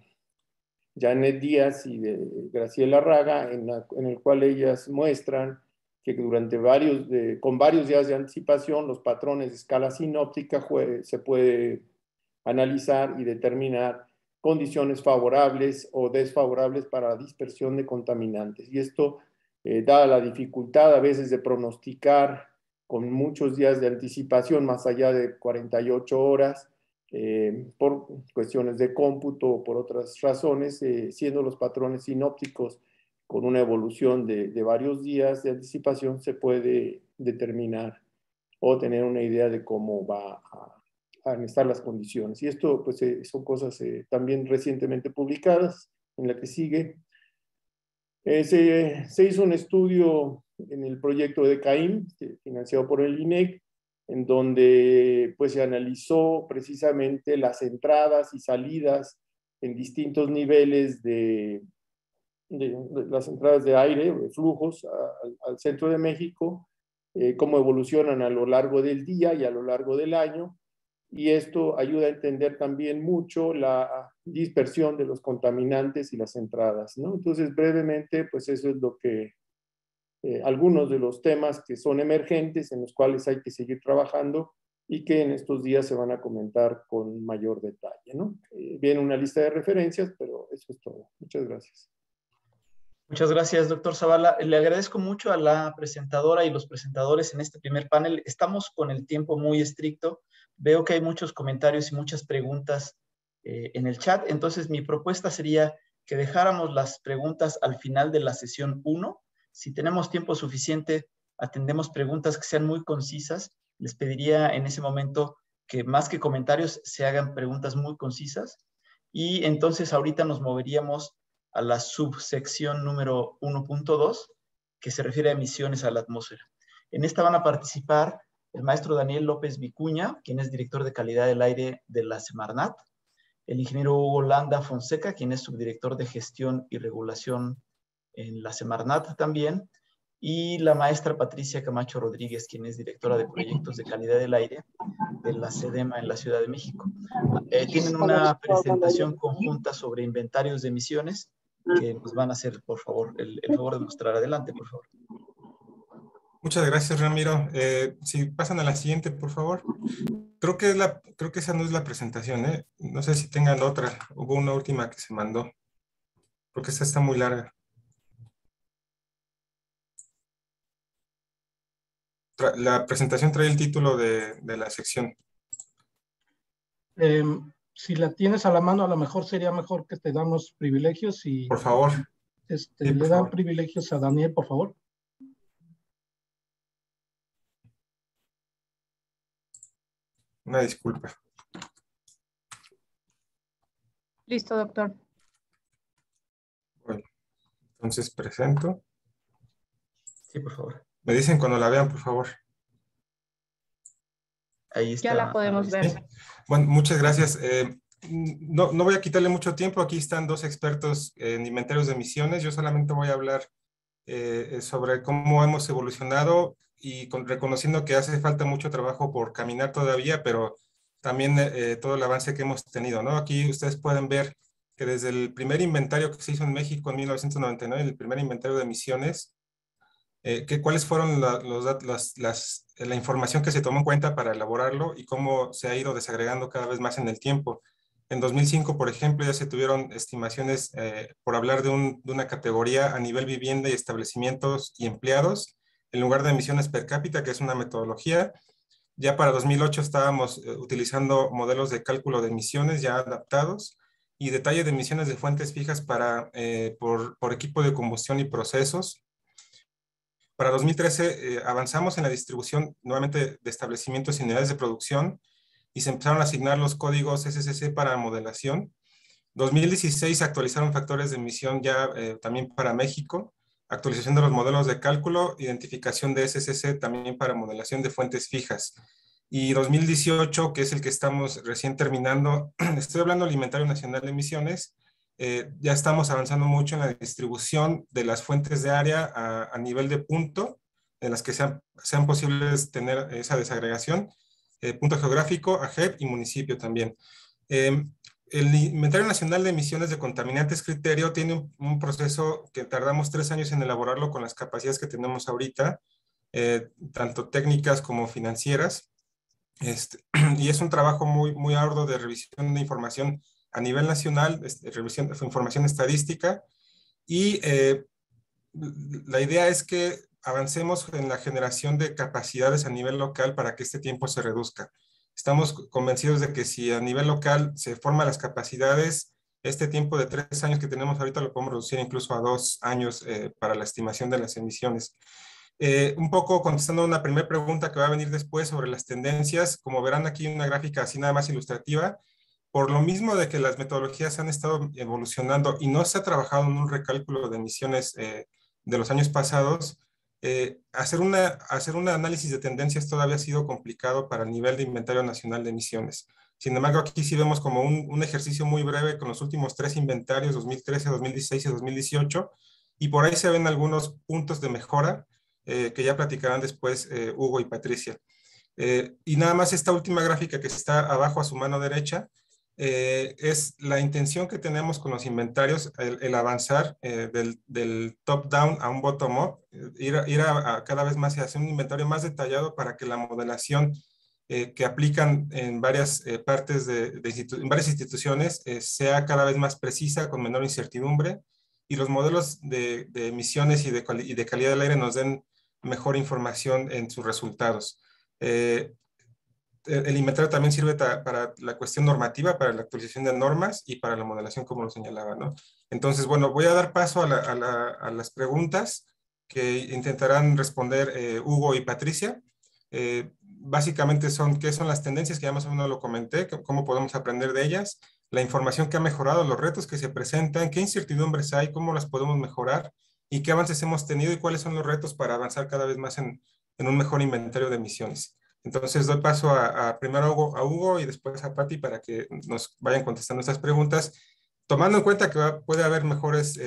Janet Díaz y de Graciela Raga, en el cual ellas muestran que con varios días de anticipación, los patrones de escala sinóptica se puede analizar y determinar condiciones favorables o desfavorables para la dispersión de contaminantes. Y esto, dada la dificultad a veces de pronosticar con muchos días de anticipación, más allá de 48 horas, por cuestiones de cómputo o por otras razones, siendo los patrones sinópticos con una evolución de varios días de anticipación, se puede determinar o tener una idea de cómo va a estar las condiciones. Y esto pues son cosas también recientemente publicadas. En la que sigue, se hizo un estudio en el proyecto de CAIM, financiado por el INEC, en donde pues se analizó precisamente las entradas y salidas en distintos niveles de las entradas de aire, de flujos al centro de México, cómo evolucionan a lo largo del día y a lo largo del año. Y esto ayuda a entender también mucho la dispersión de los contaminantes y las entradas, ¿no? Entonces, brevemente, pues eso es lo que algunos de los temas que son emergentes, en los cuales hay que seguir trabajando y que en estos días se van a comentar con mayor detalle, ¿no? Viene una lista de referencias, pero eso es todo. Muchas gracias. Muchas gracias, doctor Zavala. Le agradezco mucho a la presentadora y los presentadores en este primer panel. Estamos con el tiempo muy estricto. Veo que hay muchos comentarios y muchas preguntas en el chat. Entonces, mi propuesta sería que dejáramos las preguntas al final de la sesión 1. Si tenemos tiempo suficiente, atendemos preguntas que sean muy concisas. Les pediría en ese momento que más que comentarios se hagan preguntas muy concisas. Y entonces ahorita nos moveríamos a la subsección número 1.2, que se refiere a emisiones a la atmósfera. En esta van a participar el maestro Daniel López Vicuña, quien es director de calidad del aire de la Semarnat, el ingeniero Hugo Landa Fonseca, quien es subdirector de gestión y regulación en la Semarnat también, y la maestra Patricia Camacho Rodríguez, quien es directora de proyectos de calidad del aire de la SEDEMA en la Ciudad de México. Tienen una presentación conjunta sobre inventarios de emisiones que nos van a hacer, por favor, el favor de mostrar. Adelante, por favor. Muchas gracias, Ramiro. Si pasan a la siguiente, por favor. Creo que esa no es la presentación, ¿eh? No sé si tengan otra. Hubo una última que se mandó. Porque esta está muy larga. La presentación trae el título de la sección. Si la tienes a la mano, a lo mejor sería mejor que te damos privilegios y... Por favor. Sí, le dan privilegios a Daniel, por favor. Una disculpa. Listo, doctor. Bueno, entonces presento. Sí, por favor. Me dicen cuando la vean, por favor. Ahí está. Ya la podemos ver. ¿Sí? Bueno, muchas gracias. No voy a quitarle mucho tiempo. Aquí están dos expertos en inventarios de emisiones. Yo solamente voy a hablar sobre cómo hemos evolucionado y reconociendo que hace falta mucho trabajo por caminar todavía, pero también todo el avance que hemos tenido, ¿no? Aquí ustedes pueden ver que desde el primer inventario que se hizo en México en 1999, el primer inventario de emisiones, cuáles fueron la información que se tomó en cuenta para elaborarlo y cómo se ha ido desagregando cada vez más en el tiempo. En 2005, por ejemplo, ya se tuvieron estimaciones por hablar de una categoría a nivel vivienda y establecimientos y empleados, en lugar de emisiones per cápita, que es una metodología. Ya para 2008 estábamos utilizando modelos de cálculo de emisiones ya adaptados y detalle de emisiones de fuentes fijas por equipo de combustión y procesos. Para 2013 avanzamos en la distribución nuevamente de establecimientos y unidades de producción y se empezaron a asignar los códigos SCC para modelación. 2016 se actualizaron factores de emisión ya también para México, actualización de los modelos de cálculo, identificación de SCC también para modelación de fuentes fijas. Y 2018, que es el que estamos recién terminando, estoy hablando del Inventario Nacional de Emisiones, ya estamos avanzando mucho en la distribución de las fuentes de área a nivel de punto, en las que sean posibles tener esa desagregación, punto geográfico, AGEP y municipio también. El Inventario Nacional de Emisiones de Contaminantes Criterio tiene un proceso que tardamos 3 años en elaborarlo con las capacidades que tenemos ahorita, tanto técnicas como financieras. Y es un trabajo muy arduo de revisión de información a nivel nacional, revisión de información estadística, y la idea es que avancemos en la generación de capacidades a nivel local para que este tiempo se reduzca. Estamos convencidos de que si a nivel local se forman las capacidades, este tiempo de 3 años que tenemos ahorita lo podemos reducir incluso a 2 años para la estimación de las emisiones. Un poco contestando una primera pregunta que va a venir después sobre las tendencias, como verán aquí una gráfica así nada más ilustrativa, por lo mismo de que las metodologías han estado evolucionando y no se ha trabajado en un recálculo de emisiones de los años pasados, hacer un análisis de tendencias todavía ha sido complicado para el nivel de Inventario Nacional de Emisiones. Sin embargo, aquí sí vemos como un ejercicio muy breve con los últimos 3 inventarios, 2013, 2016 y 2018, y por ahí se ven algunos puntos de mejora que ya platicarán después Hugo y Patricia. Y nada más esta última gráfica que está abajo a su mano derecha, es la intención que tenemos con los inventarios, el avanzar del top-down a un bottom-up, ir a cada vez más hacia un inventario más detallado para que la modelación que aplican en varias partes en varias instituciones sea cada vez más precisa, con menor incertidumbre, y los modelos de emisiones y de calidad del aire nos den mejor información en sus resultados. El inventario también sirve para la cuestión normativa, para la actualización de normas y para la modelación, como lo señalaba, ¿no? Entonces, bueno, voy a dar paso a las preguntas que intentarán responder Hugo y Patricia. Básicamente ¿qué son las tendencias? Que ya más o menos lo comenté, cómo podemos aprender de ellas, la información que ha mejorado, los retos que se presentan, qué incertidumbres hay, cómo las podemos mejorar y qué avances hemos tenido y cuáles son los retos para avanzar cada vez más en un mejor inventario de emisiones. Entonces doy paso primero a Hugo y después a Pati para que nos vayan contestando estas preguntas. tomando en cuenta que puede haber mejores,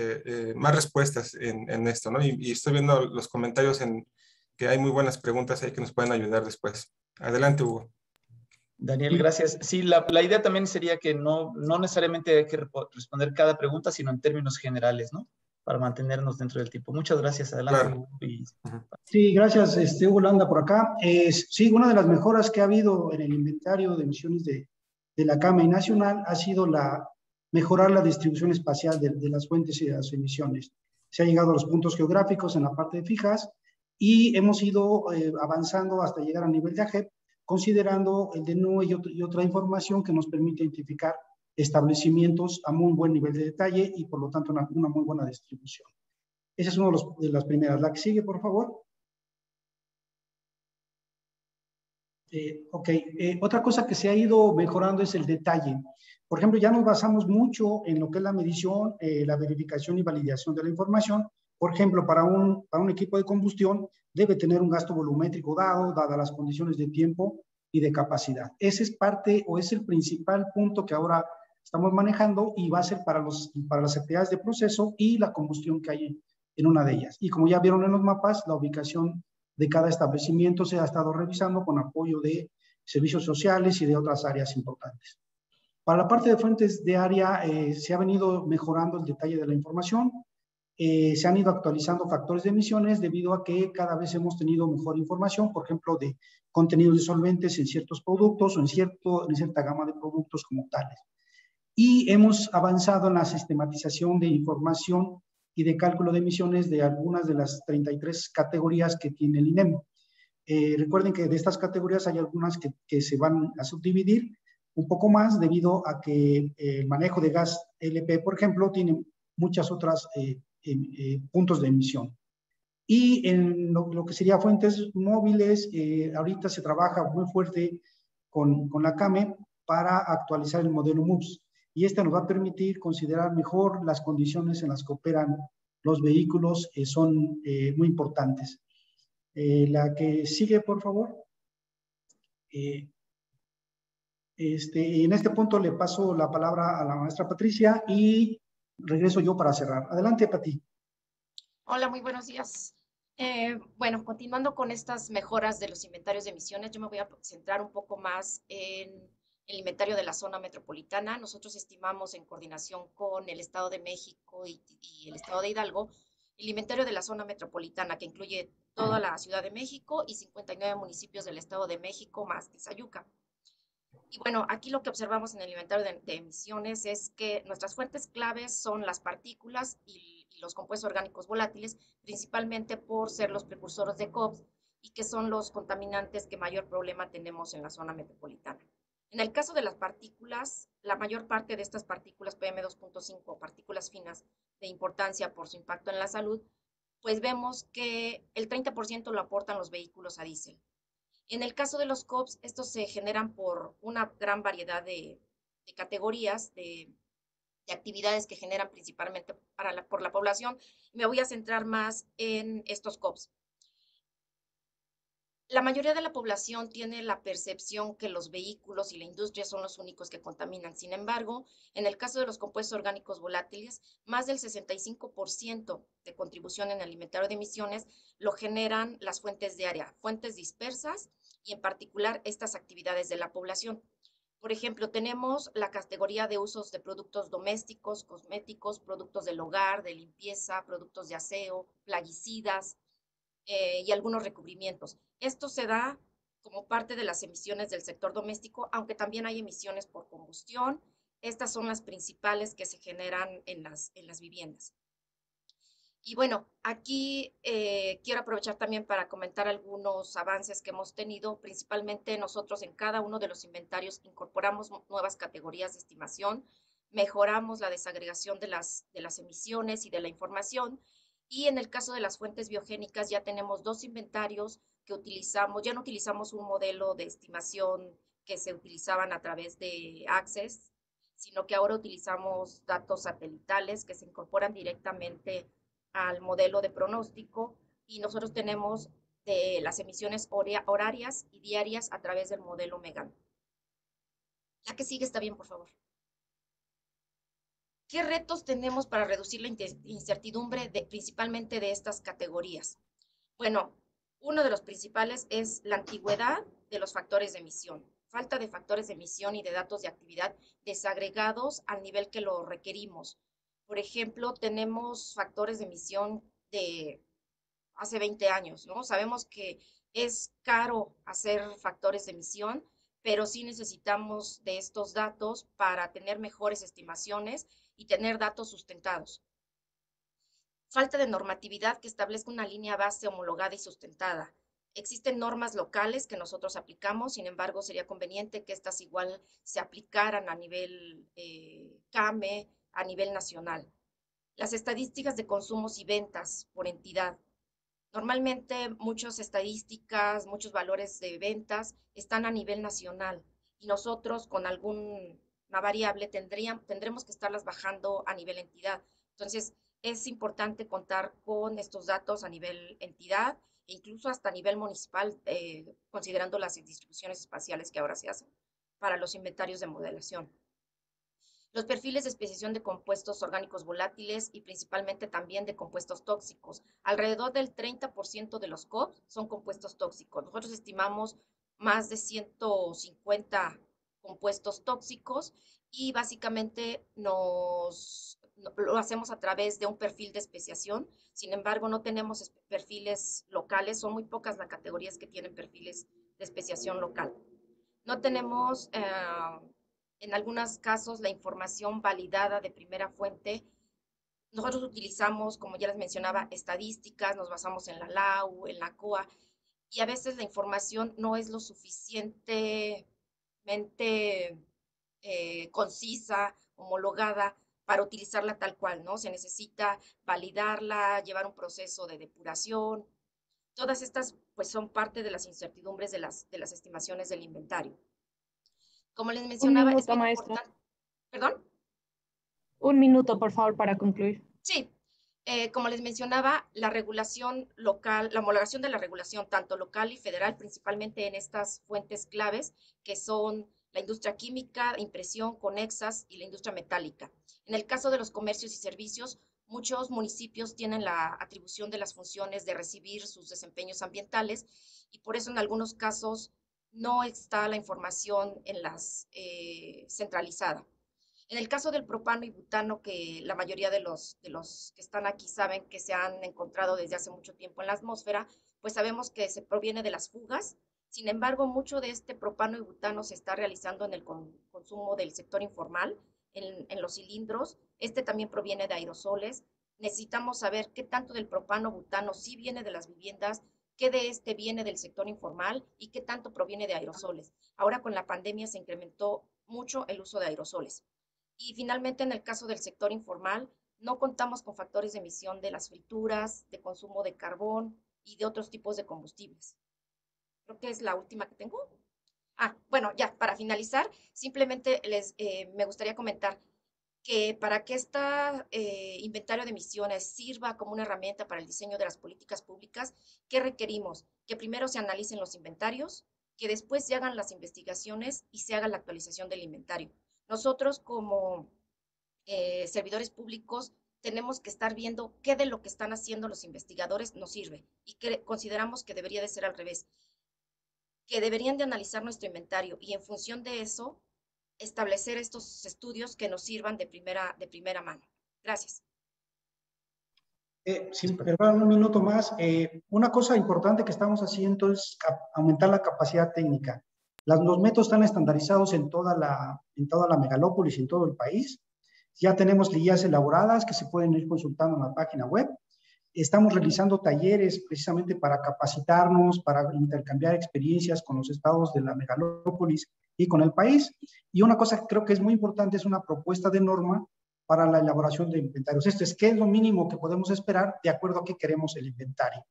más respuestas en esto, ¿no? Y estoy viendo los comentarios que hay muy buenas preguntas ahí que nos pueden ayudar después. Adelante, Hugo. Daniel, gracias. Sí, la idea también sería que no necesariamente hay que responder cada pregunta, sino en términos generales, ¿no? Para mantenernos dentro del tiempo. Muchas gracias. Adelante, Claro. Hugo. Sí, gracias, Hugo Landa por acá. Sí, una de las mejoras que ha habido en el inventario de emisiones de la CAME nacional ha sido mejorar la distribución espacial de las fuentes y de las emisiones. Se ha llegado a los puntos geográficos en la parte de fijas y hemos ido avanzando hasta llegar al nivel de AGEP, considerando el DNU y otra información que nos permite identificar establecimientos a muy buen nivel de detalle y por lo tanto una muy buena distribución. Esa es una de las primeras. La que sigue, por favor. Otra cosa que se ha ido mejorando es el detalle. Por ejemplo, ya nos basamos mucho en lo que es la medición, la verificación y validación de la información. Por ejemplo, para un equipo de combustión debe tener un gasto volumétrico dado, dadas las condiciones de tiempo y de capacidad. Ese es parte o es el principal punto que ahora estamos manejando y va a ser para las actividades de proceso y la combustión que hay en una de ellas. Y como ya vieron en los mapas, la ubicación de cada establecimiento se ha estado revisando con apoyo de servicios sociales y de otras áreas importantes. Para la parte de fuentes de área, se ha venido mejorando el detalle de la información, se han ido actualizando factores de emisiones debido a que cada vez hemos tenido mejor información, por ejemplo, de contenidos de solventes en ciertos productos o en cierta gama de productos como tales. Y hemos avanzado en la sistematización de información y de cálculo de emisiones de algunas de las 33 categorías que tiene el INEM. Recuerden que de estas categorías hay algunas que se van a subdividir un poco más debido a que el manejo de gas LP, por ejemplo, tiene muchas otras puntos de emisión. Y en lo que sería fuentes móviles, ahorita se trabaja muy fuerte con la CAME para actualizar el modelo MUPS. Y este nos va a permitir considerar mejor las condiciones en las que operan los vehículos, son muy importantes. La que sigue, por favor. En este punto le paso la palabra a la maestra Patricia y regreso yo para cerrar. Adelante, Pati. Hola, muy buenos días. Bueno, continuando con estas mejoras de los inventarios de emisiones, yo me voy a centrar un poco más en el inventario de la zona metropolitana. Nosotros estimamos en coordinación con el Estado de México y el Estado de Hidalgo, el inventario de la zona metropolitana, que incluye toda la Ciudad de México y 59 municipios del Estado de México, más Tizayuca. Y bueno, aquí lo que observamos en el inventario de emisiones es que nuestras fuentes claves son las partículas y los compuestos orgánicos volátiles, principalmente por ser los precursores de COPS y que son los contaminantes que mayor problema tenemos en la zona metropolitana. En el caso de las partículas, la mayor parte de estas partículas PM2.5, partículas finas de importancia por su impacto en la salud, pues vemos que el 30% lo aportan los vehículos a diésel. En el caso de los COPS, estos se generan por una gran variedad de categorías, de actividades que generan principalmente por la población. Me voy a centrar más en estos COPS. La mayoría de la población tiene la percepción que los vehículos y la industria son los únicos que contaminan. Sin embargo, en el caso de los compuestos orgánicos volátiles, más del 65% de contribución en el inventario de emisiones lo generan las fuentes de área, fuentes dispersas y en particular estas actividades de la población. Por ejemplo, tenemos la categoría de usos de productos domésticos, cosméticos, productos del hogar, de limpieza, productos de aseo, plaguicidas, y algunos recubrimientos. Esto se da como parte de las emisiones del sector doméstico, aunque también hay emisiones por combustión. Estas son las principales que se generan en las viviendas. Y bueno, aquí quiero aprovechar también para comentar algunos avances que hemos tenido. Principalmente nosotros en cada uno de los inventarios incorporamos nuevas categorías de estimación, mejoramos la desagregación de las emisiones y de la información. Y en el caso de las fuentes biogénicas ya tenemos 2 inventarios que utilizamos, ya no utilizamos un modelo de estimación que se utilizaban a través de Access, sino que ahora utilizamos datos satelitales que se incorporan directamente al modelo de pronóstico y nosotros tenemos de las emisiones horarias y diarias a través del modelo Megan. La que sigue está bien, por favor. ¿Qué retos tenemos para reducir la incertidumbre principalmente de estas categorías? Bueno, uno de los principales es la antigüedad de los factores de emisión. Falta de factores de emisión y de datos de actividad desagregados al nivel que lo requerimos. Por ejemplo, tenemos factores de emisión de hace 20 años, ¿no? Sabemos que es caro hacer factores de emisión, pero sí necesitamos de estos datos para tener mejores estimaciones y tener datos sustentados. Falta de normatividad que establezca una línea base homologada y sustentada. Existen normas locales que nosotros aplicamos, sin embargo, sería conveniente que estas igual se aplicaran a nivel CAME, a nivel nacional. Las estadísticas de consumos y ventas por entidad. Normalmente muchas estadísticas, muchos valores de ventas están a nivel nacional y nosotros con alguna variable tendremos que estarlas bajando a nivel entidad. Entonces, es importante contar con estos datos a nivel entidad e incluso hasta a nivel municipal, considerando las distribuciones espaciales que ahora se hacen para los inventarios de modelación. Los perfiles de especiación de compuestos orgánicos volátiles y principalmente también de compuestos tóxicos. Alrededor del 30% de los COP son compuestos tóxicos. Nosotros estimamos más de 150 compuestos tóxicos y básicamente lo hacemos a través de un perfil de especiación. Sin embargo, no tenemos perfiles locales, son muy pocas las categorías que tienen perfiles de especiación local. No tenemos, en algunos casos, la información validada de primera fuente. Nosotros utilizamos, como ya les mencionaba, estadísticas, nos basamos en la LAU, en la COA, y a veces la información no es lo suficientemente concisa, homologada, para utilizarla tal cual, ¿no? Se necesita validarla, llevar un proceso de depuración. Todas estas, pues, son parte de las incertidumbres de las estimaciones del inventario. Como les mencionaba, es bien importante. ¿Perdón? Un minuto, por favor, para concluir. Sí. Como les mencionaba, la regulación local, la homologación de la regulación, tanto local y federal, principalmente en estas fuentes claves, que son la industria química, impresión, conexas y la industria metálica. En el caso de los comercios y servicios, muchos municipios tienen la atribución de las funciones de recibir sus desempeños ambientales y por eso en algunos casos no está la información en las centralizada. En el caso del propano y butano, que la mayoría de los que están aquí saben que se han encontrado desde hace mucho tiempo en la atmósfera, pues sabemos que se proviene de las fugas. Sin embargo, mucho de este propano y butano se está realizando en el consumo del sector informal, en los cilindros. Este también proviene de aerosoles. Necesitamos saber qué tanto del propano butano sí viene de las viviendas, qué de este viene del sector informal y qué tanto proviene de aerosoles. Ahora con la pandemia se incrementó mucho el uso de aerosoles. Y finalmente, en el caso del sector informal, no contamos con factores de emisión de las frituras, de consumo de carbón y de otros tipos de combustibles. Creo que es la última que tengo. Bueno, ya, para finalizar, simplemente me gustaría comentar que para que este inventario de emisiones sirva como una herramienta para el diseño de las políticas públicas, ¿qué requerimos? Que primero se analicen los inventarios, que después se hagan las investigaciones y se haga la actualización del inventario. Nosotros como servidores públicos tenemos que estar viendo qué de lo que están haciendo los investigadores nos sirve y que consideramos que debería de ser al revés, que deberían de analizar nuestro inventario y en función de eso establecer estos estudios que nos sirvan de primera mano. Gracias. Si me perdonan un minuto más, una cosa importante que estamos haciendo es aumentar la capacidad técnica. Los métodos están estandarizados en toda la megalópolis, en todo el país. Ya tenemos guías elaboradas que se pueden ir consultando en la página web. Estamos realizando talleres precisamente para capacitarnos, para intercambiar experiencias con los estados de la megalópolis y con el país. Y una cosa que creo que es muy importante es una propuesta de norma para la elaboración de inventarios. Esto es, ¿qué es lo mínimo que podemos esperar de acuerdo a qué queremos el inventario?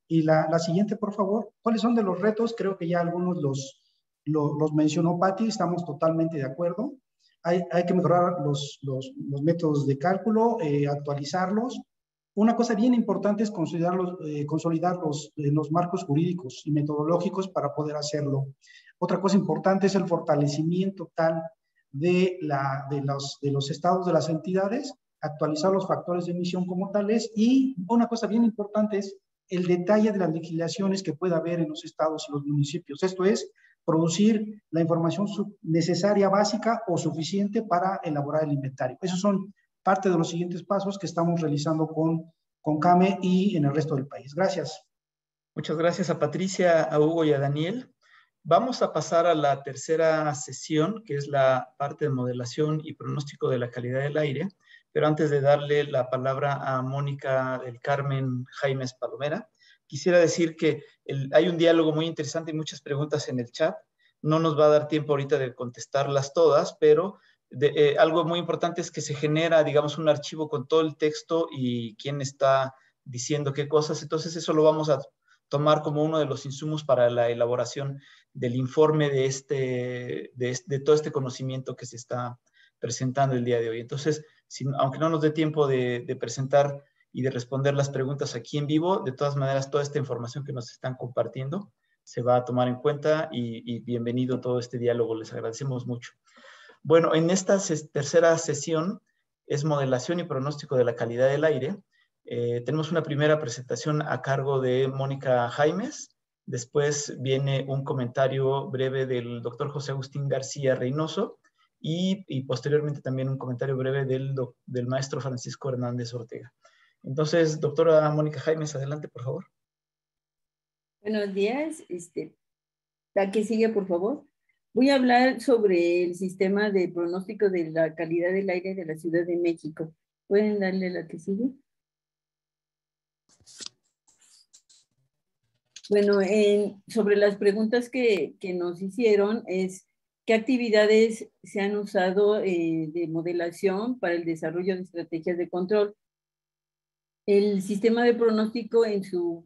Y la siguiente, por favor. ¿Cuáles son de los retos? Creo que ya algunos los mencionó Patti, estamos totalmente de acuerdo. Hay que mejorar los métodos de cálculo, actualizarlos. Una cosa bien importante es consolidar los marcos jurídicos y metodológicos para poder hacerlo. Otra cosa importante es el fortalecimiento tal de los estados de las entidades, actualizar los factores de emisión como tales, y una cosa bien importante es el detalle de las legislaciones que pueda haber en los estados y los municipios. Esto es, producir la información necesaria, básica o suficiente para elaborar el inventario. Esos son parte de los siguientes pasos que estamos realizando con CAME y en el resto del país. Gracias. Muchas gracias a Patricia, a Hugo y a Daniel. Vamos a pasar a la tercera sesión, que es la parte de modelación y pronóstico de la calidad del aire. Pero antes de darle la palabra a Mónica del Carmen Jaimes Palomera, quisiera decir que hay un diálogo muy interesante y muchas preguntas en el chat. No nos va a dar tiempo ahorita de contestarlas todas, pero algo muy importante es que se genera, digamos, un archivo con todo el texto y quién está diciendo qué cosas. Entonces eso lo vamos a tomar como uno de los insumos para la elaboración del informe de todo este conocimiento que se está presentando el día de hoy. Entonces, aunque no nos dé tiempo de presentar y de responder las preguntas aquí en vivo, de todas maneras, toda esta información que nos están compartiendo se va a tomar en cuenta y bienvenido todo este diálogo. Les agradecemos mucho. Bueno, en esta tercera sesión es modelación y pronóstico de la calidad del aire. Tenemos una primera presentación a cargo de Mónica Jaimes. Después viene un comentario breve del doctor José Agustín García Reynoso y posteriormente también un comentario breve del maestro Francisco Hernández Ortega. Entonces, doctora Mónica Jaimes, adelante, por favor. Buenos días. La que sigue, por favor. Voy a hablar sobre el sistema de pronóstico de la calidad del aire de la Ciudad de México. ¿Pueden darle la que sigue? Bueno, sobre las preguntas que nos hicieron es ¿qué actividades se han usado de modelación para el desarrollo de estrategias de control? El sistema de pronóstico en su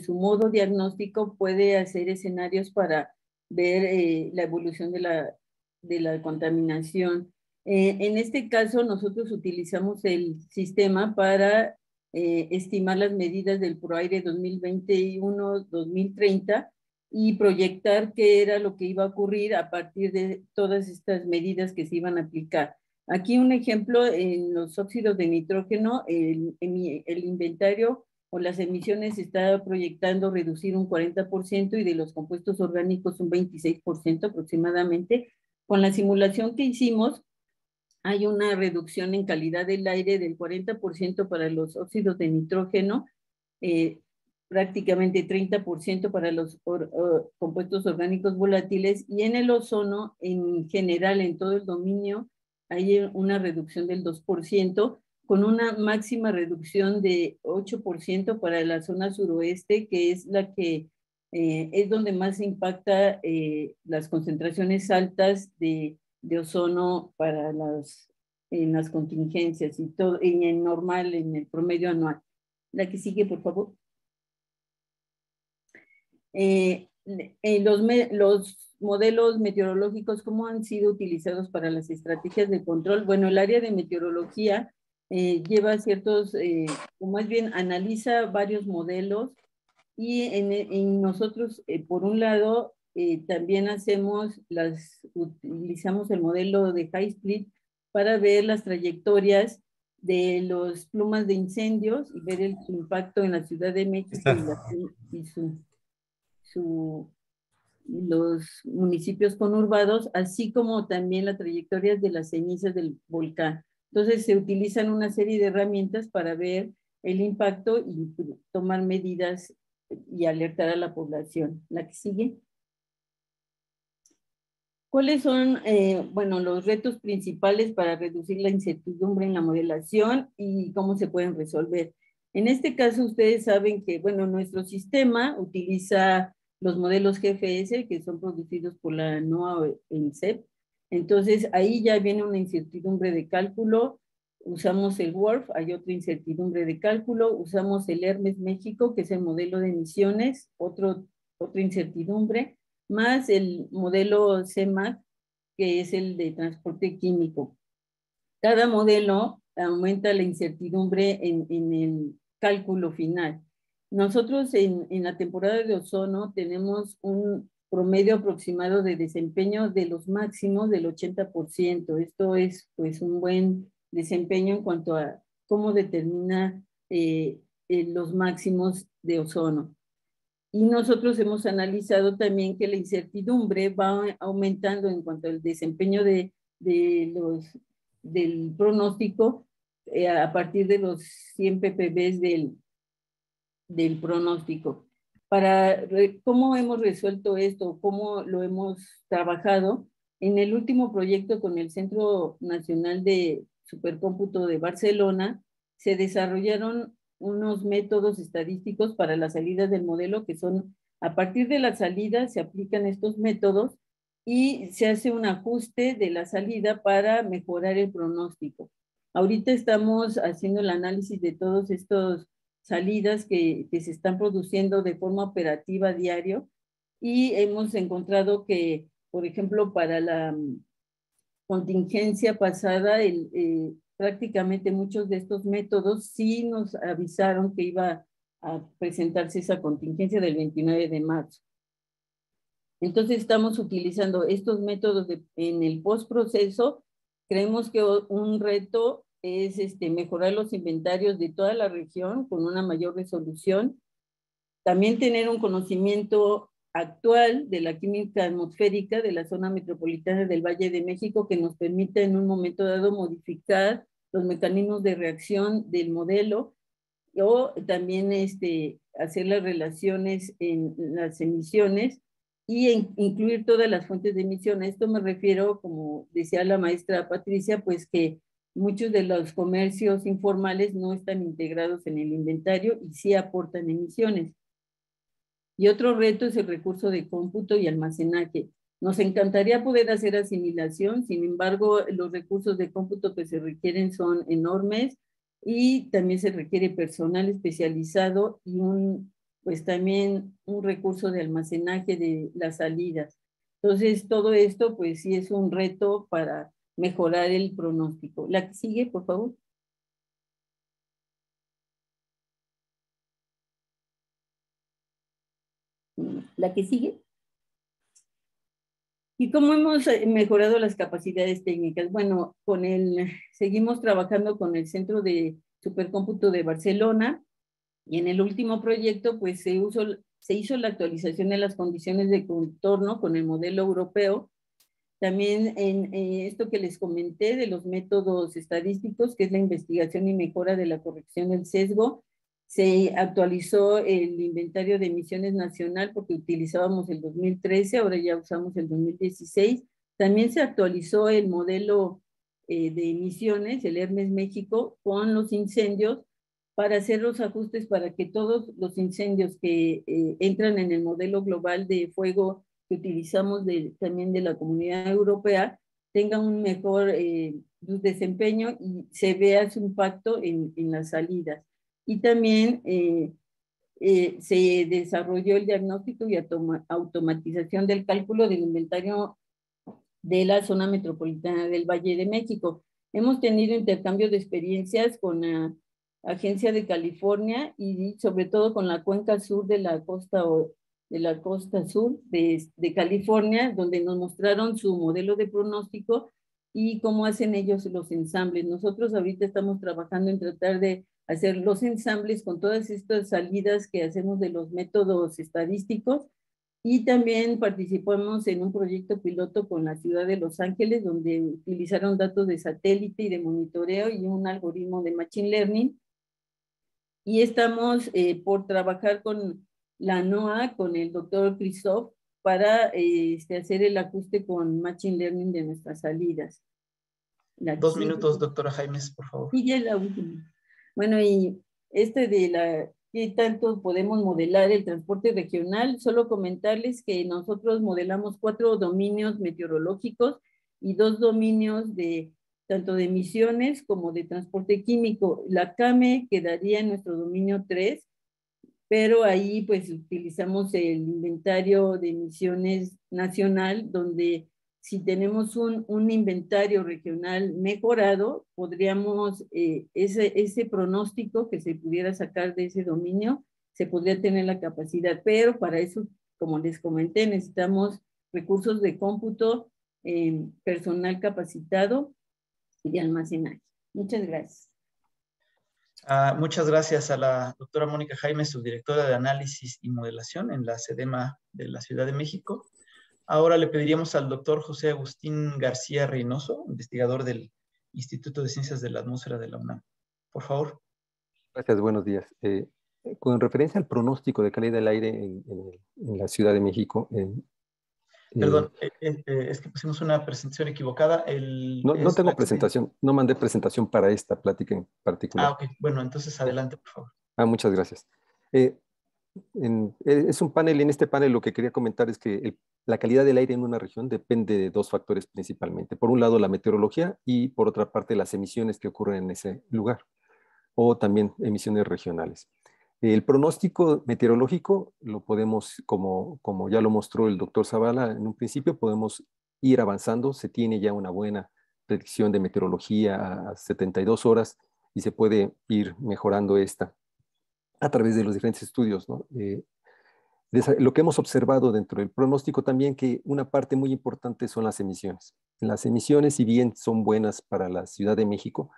modo diagnóstico puede hacer escenarios para ver la evolución de la contaminación. En este caso, nosotros utilizamos el sistema para estimar las medidas del ProAire 2021-2030 y proyectar qué era lo que iba a ocurrir a partir de todas estas medidas que se iban a aplicar. Aquí un ejemplo, en los óxidos de nitrógeno, el inventario o las emisiones está proyectando reducir un 40% y de los compuestos orgánicos un 26% aproximadamente. Con la simulación que hicimos, hay una reducción en calidad del aire del 40% para los óxidos de nitrógeno, prácticamente 30% para los compuestos orgánicos volátiles, y en el ozono, en general, en todo el dominio, hay una reducción del 2%, con una máxima reducción de 8% para la zona suroeste, que es la que es donde más impacta las concentraciones altas de ozono para en las contingencias y todo, en el normal, en el promedio anual. La que sigue, por favor. Los modelos meteorológicos, ¿cómo han sido utilizados para las estrategias de control? Bueno, el área de meteorología lleva ciertos, o más bien analiza varios modelos, y en nosotros, por un lado, también utilizamos el modelo de High Split para ver las trayectorias de los plumas de incendios y ver su impacto en la Ciudad de México y los municipios conurbados, así como también las trayectorias de las cenizas del volcán. Entonces se utilizan una serie de herramientas para ver el impacto y tomar medidas y alertar a la población. La que sigue. ¿Cuáles son, los retos principales para reducir la incertidumbre en la modelación y cómo se pueden resolver? En este caso, ustedes saben que, nuestro sistema utiliza los modelos GFS, que son producidos por la NOAA o INCEP. Entonces, ahí ya viene una incertidumbre de cálculo. Usamos el WRF, hay otra incertidumbre de cálculo. Usamos el Hermes México, que es el modelo de emisiones, otra incertidumbre, más el modelo CEMAC, que es el de transporte químico. Cada modelo aumenta la incertidumbre en el cálculo final. Nosotros en la temporada de ozono tenemos un promedio aproximado de desempeño de los máximos del 80%. Esto es pues un buen desempeño en cuanto a cómo determina los máximos de ozono. Y nosotros hemos analizado también que la incertidumbre va aumentando en cuanto al desempeño del pronóstico a partir de los 100 ppb del pronóstico. ¿Cómo hemos resuelto esto? ¿Cómo lo hemos trabajado? En el último proyecto con el Centro Nacional de Supercómputo de Barcelona, se desarrollaron unos métodos estadísticos para las salidas del modelo que son, a partir de la salida se aplican estos métodos y se hace un ajuste de la salida para mejorar el pronóstico. Ahorita estamos haciendo el análisis de todos estos salidas que se están produciendo de forma operativa a diario y hemos encontrado que, por ejemplo, para la contingencia pasada, prácticamente muchos de estos métodos sí nos avisaron que iba a presentarse esa contingencia del 29 de marzo. Entonces estamos utilizando estos métodos en el postproceso. Creemos que un reto es mejorar los inventarios de toda la región con una mayor resolución. También tener un conocimiento actual de la química atmosférica de la zona metropolitana del Valle de México que nos permita en un momento dado modificar los mecanismos de reacción del modelo o también hacer las relaciones en las emisiones y incluir todas las fuentes de emisión. A esto me refiero, como decía la maestra Patricia, pues que muchos de los comercios informales no están integrados en el inventario y sí aportan emisiones. Y otro reto es el recurso de cómputo y almacenaje. Nos encantaría poder hacer asimilación, sin embargo, los recursos de cómputo que se requieren son enormes y también se requiere personal especializado y pues también un recurso de almacenaje de las salidas. Entonces, todo esto, pues sí es un reto para mejorar el pronóstico. La que sigue, por favor. La que sigue. ¿Y cómo hemos mejorado las capacidades técnicas? Bueno, seguimos trabajando con el Centro de Supercómputo de Barcelona y en el último proyecto pues se hizo la actualización de las condiciones de contorno con el modelo europeo. También en esto que les comenté de los métodos estadísticos, que es la investigación y mejora de la corrección del sesgo, se actualizó el inventario de emisiones nacional porque utilizábamos el 2013, ahora ya usamos el 2016. También se actualizó el modelo de emisiones, el Hermes México, con los incendios para hacer los ajustes para que todos los incendios que entran en el modelo global de fuego que utilizamos también de la Comunidad Europea tengan un mejor desempeño y se vea su impacto en las salidas. Y también se desarrolló el diagnóstico y automatización del cálculo del inventario de la zona metropolitana del Valle de México. Hemos tenido intercambio de experiencias con la Agencia de California y sobre todo con la cuenca sur de la costa sur de California, donde nos mostraron su modelo de pronóstico y cómo hacen ellos los ensambles. Nosotros ahorita estamos trabajando en tratar de hacer los ensambles con todas estas salidas que hacemos de los métodos estadísticos y también participamos en un proyecto piloto con la ciudad de Los Ángeles donde utilizaron datos de satélite y de monitoreo y un algoritmo de Machine Learning y estamos por trabajar con la NOAA, con el doctor Christoph para hacer el ajuste con Machine Learning de nuestras salidas. 2 minutos, doctora Jaimes, por favor. Y ya la última. Bueno, y ¿qué tanto podemos modelar el transporte regional? Solo comentarles que nosotros modelamos 4 dominios meteorológicos y 2 dominios tanto de emisiones como de transporte químico. La CAME quedaría en nuestro dominio 3, pero ahí pues utilizamos el inventario de emisiones nacional, donde si tenemos un inventario regional mejorado, podríamos, ese pronóstico que se pudiera sacar de ese dominio, se podría tener la capacidad, pero para eso como les comenté, necesitamos recursos de cómputo, personal capacitado y de almacenaje. Muchas gracias. Muchas gracias a la doctora Mónica Jaime, subdirectora de Análisis y Modelación en la SEDEMA de la Ciudad de México. Ahora le pediríamos al doctor José Agustín García Reynoso, investigador del Instituto de Ciencias de la Atmósfera de la UNAM. Por favor. Gracias, buenos días. Con referencia al pronóstico de calidad del aire en la Ciudad de México. Perdón, es que pusimos una presentación equivocada. No tengo presentación, no mandé presentación para esta plática en particular. Ok, bueno, entonces adelante, por favor. Muchas gracias. Es un panel, en este panel lo que quería comentar es que la calidad del aire en una región depende de dos factores principalmente. Por un lado, la meteorología y por otra parte, las emisiones que ocurren en ese lugar o también emisiones regionales. El pronóstico meteorológico lo podemos, como ya lo mostró el doctor Zavala en un principio, podemos ir avanzando. Se tiene ya una buena predicción de meteorología a 72 horas y se puede ir mejorando esta a través de los diferentes estudios, ¿no? Lo que hemos observado dentro del pronóstico también, que una parte muy importante son las emisiones. Las emisiones, si bien son buenas para la Ciudad de México,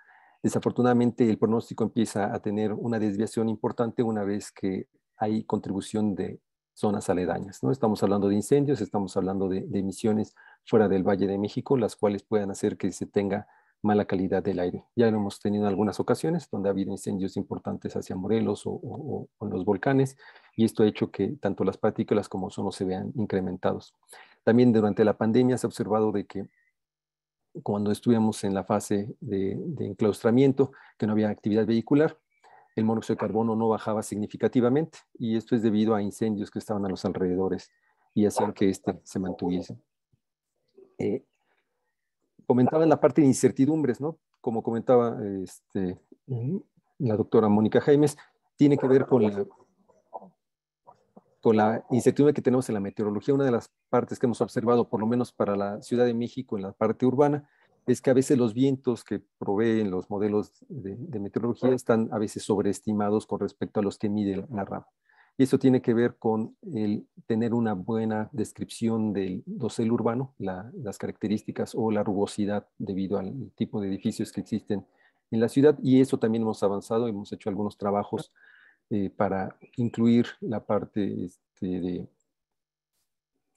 desafortunadamente el pronóstico empieza a tener una desviación importante una vez que hay contribución de zonas aledañas, ¿no? Estamos hablando de incendios, estamos hablando de emisiones fuera del Valle de México, las cuales puedan hacer que se tenga mala calidad del aire. Ya lo hemos tenido en algunas ocasiones donde ha habido incendios importantes hacia Morelos o en los volcanes, y esto ha hecho que tanto las partículas como ozono se vean incrementados. También durante la pandemia se ha observado de que cuando estuvimos en la fase de enclaustramiento, que no había actividad vehicular, el monóxido de carbono no bajaba significativamente, y esto es debido a incendios que estaban a los alrededores y hacían que se mantuviese. Comentaba en la parte de incertidumbres, ¿no? Como comentaba la doctora Mónica Jaimes, tiene que ver con la incertidumbre que tenemos en la meteorología. Una de las partes que hemos observado, por lo menos para la Ciudad de México, en la parte urbana, es que a veces los vientos que proveen los modelos de meteorología están a veces sobreestimados con respecto a los que mide la RAM. Y eso tiene que ver con el tener una buena descripción del dosel urbano, las características o la rugosidad debido al tipo de edificios que existen en la ciudad. Y eso también hemos avanzado, hemos hecho algunos trabajos para incluir la parte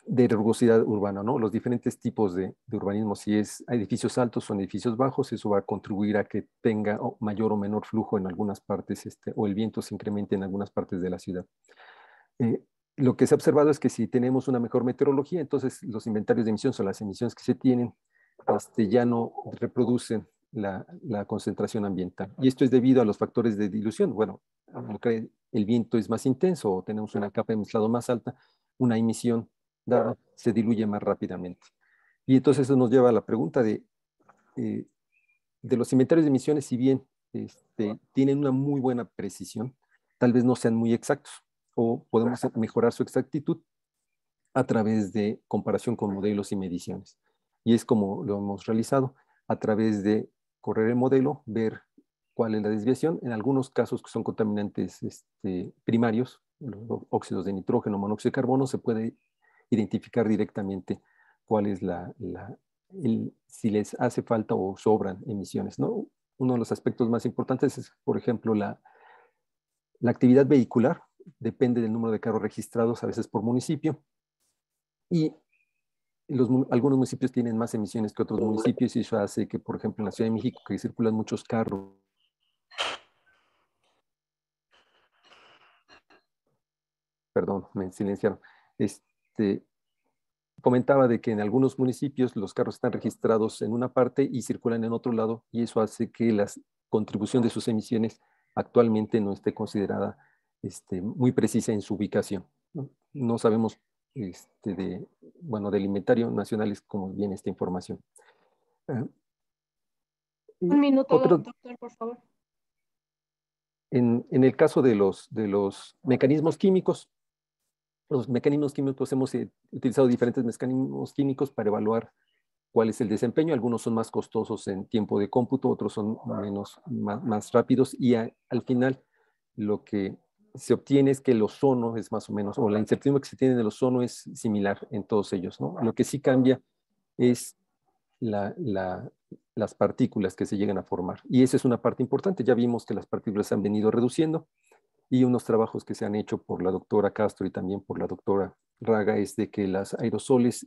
de rugosidad urbana, ¿no? Los diferentes tipos de urbanismo, si hay edificios altos o en edificios bajos, eso va a contribuir a que tenga mayor o menor flujo en algunas partes, o el viento se incremente en algunas partes de la ciudad. Lo que se ha observado es que si tenemos una mejor meteorología, entonces los inventarios de emisiones o las emisiones que se tienen ya no reproducen la concentración ambiental. Y esto es debido a los factores de dilución. Bueno, aunque el viento es más intenso o tenemos una capa de mezclado más alta, una emisión dada se diluye más rápidamente. Y entonces eso nos lleva a la pregunta de los inventarios de emisiones, si bien tienen una muy buena precisión, tal vez no sean muy exactos, o podemos mejorar su exactitud a través de comparación con modelos y mediciones. Y es como lo hemos realizado, a través de correr el modelo, ver cuál es la desviación. En algunos casos que son contaminantes primarios, los óxidos de nitrógeno, monóxido de carbono, se puede identificar directamente cuál es si les hace falta o sobran emisiones, ¿no? Uno de los aspectos más importantes es, por ejemplo, la actividad vehicular. Depende del número de carros registrados, a veces por municipio, y algunos municipios tienen más emisiones que otros municipios, y eso hace que, por ejemplo, en la Ciudad de México, que circulan muchos carros, perdón, me silenciaron, comentaba de que en algunos municipios los carros están registrados en una parte y circulan en otro lado, y eso hace que la contribución de sus emisiones actualmente no esté considerada muy precisa en su ubicación. No sabemos del inventario nacional es cómo viene esta información. Un minuto, doctor, por favor. En el caso de los mecanismos químicos, hemos utilizado diferentes mecanismos químicos para evaluar cuál es el desempeño. Algunos son más costosos en tiempo de cómputo, otros son más rápidos, y al final lo que se obtiene es que el ozono es más o menos, o la incertidumbre que se tiene del ozono es similar en todos ellos, ¿no? Lo que sí cambia es las partículas que se llegan a formar. Y esa es una parte importante. Ya vimos que las partículas se han venido reduciendo y unos trabajos que se han hecho por la doctora Castro y también por la doctora Raga es de que los aerosoles,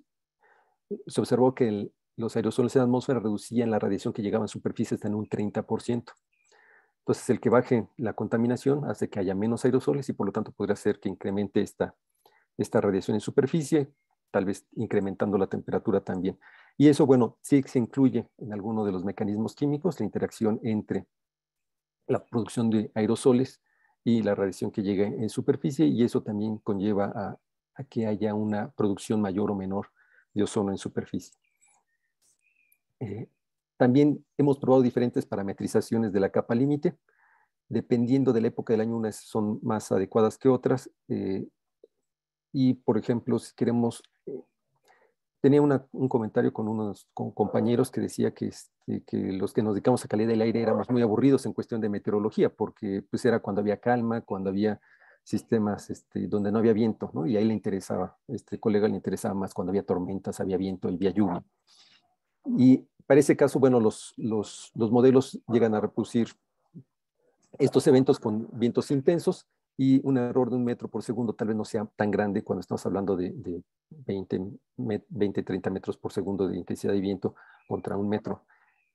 se observó que los aerosoles en la atmósfera reducían la radiación que llegaba a superficie hasta en un 30%. Entonces, el que baje la contaminación hace que haya menos aerosoles y por lo tanto podría hacer que incremente esta radiación en superficie, tal vez incrementando la temperatura también. Y eso, bueno, sí se incluye en alguno de los mecanismos químicos, la interacción entre la producción de aerosoles y la radiación que llega en superficie, y eso también conlleva a que haya una producción mayor o menor de ozono en superficie. También hemos probado diferentes parametrizaciones de la capa límite. Dependiendo de la época del año, unas son más adecuadas que otras. Y, por ejemplo, si queremos... tenía un comentario con compañeros que decía que los que nos dedicamos a calidad del aire éramos muy aburridos en cuestión de meteorología, porque pues era cuando había calma, cuando había sistemas donde no había viento, ¿no? Y ahí le interesaba, colega le interesaba más cuando había tormentas, había viento y había lluvia. Y para ese caso, bueno, los modelos llegan a reproducir estos eventos con vientos intensos y un error de 1 metro por segundo tal vez no sea tan grande cuando estamos hablando de 20, 30 metros por segundo de intensidad de viento contra 1 metro.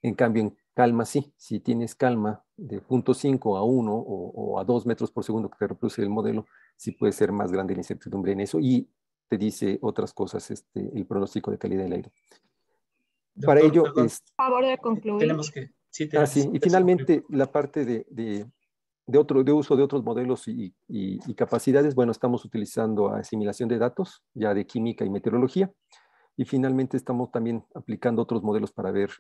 En cambio, en calma sí, si tienes calma de 0.5 a 1 o a 2 metros por segundo que te reproduce el modelo, sí puede ser más grande la incertidumbre en eso y te dice otras cosas el pronóstico de calidad del aire. Doctor, para ello, Por favor de concluir. tenemos que... Sí, sí, y finalmente la parte de uso de otros modelos y capacidades, bueno, estamos utilizando asimilación de datos, ya de química y meteorología, y finalmente estamos también aplicando otros modelos para ver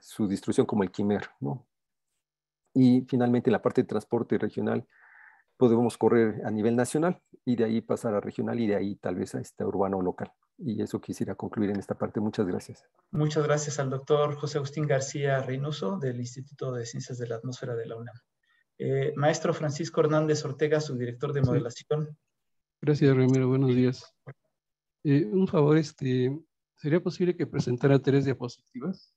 su distribución como el Quimer, ¿no? Y finalmente la parte de transporte regional, podemos correr a nivel nacional y de ahí pasar a regional y de ahí tal vez a urbano o local. Y eso quisiera concluir en esta parte. Muchas gracias. Muchas gracias al doctor José Agustín García Reynoso del Instituto de Ciencias de la Atmósfera de la UNAM. Maestro Francisco Hernández Ortega, subdirector de modelación. Gracias, Ramiro. Buenos días. Un favor, ¿sería posible que presentara 3 diapositivas?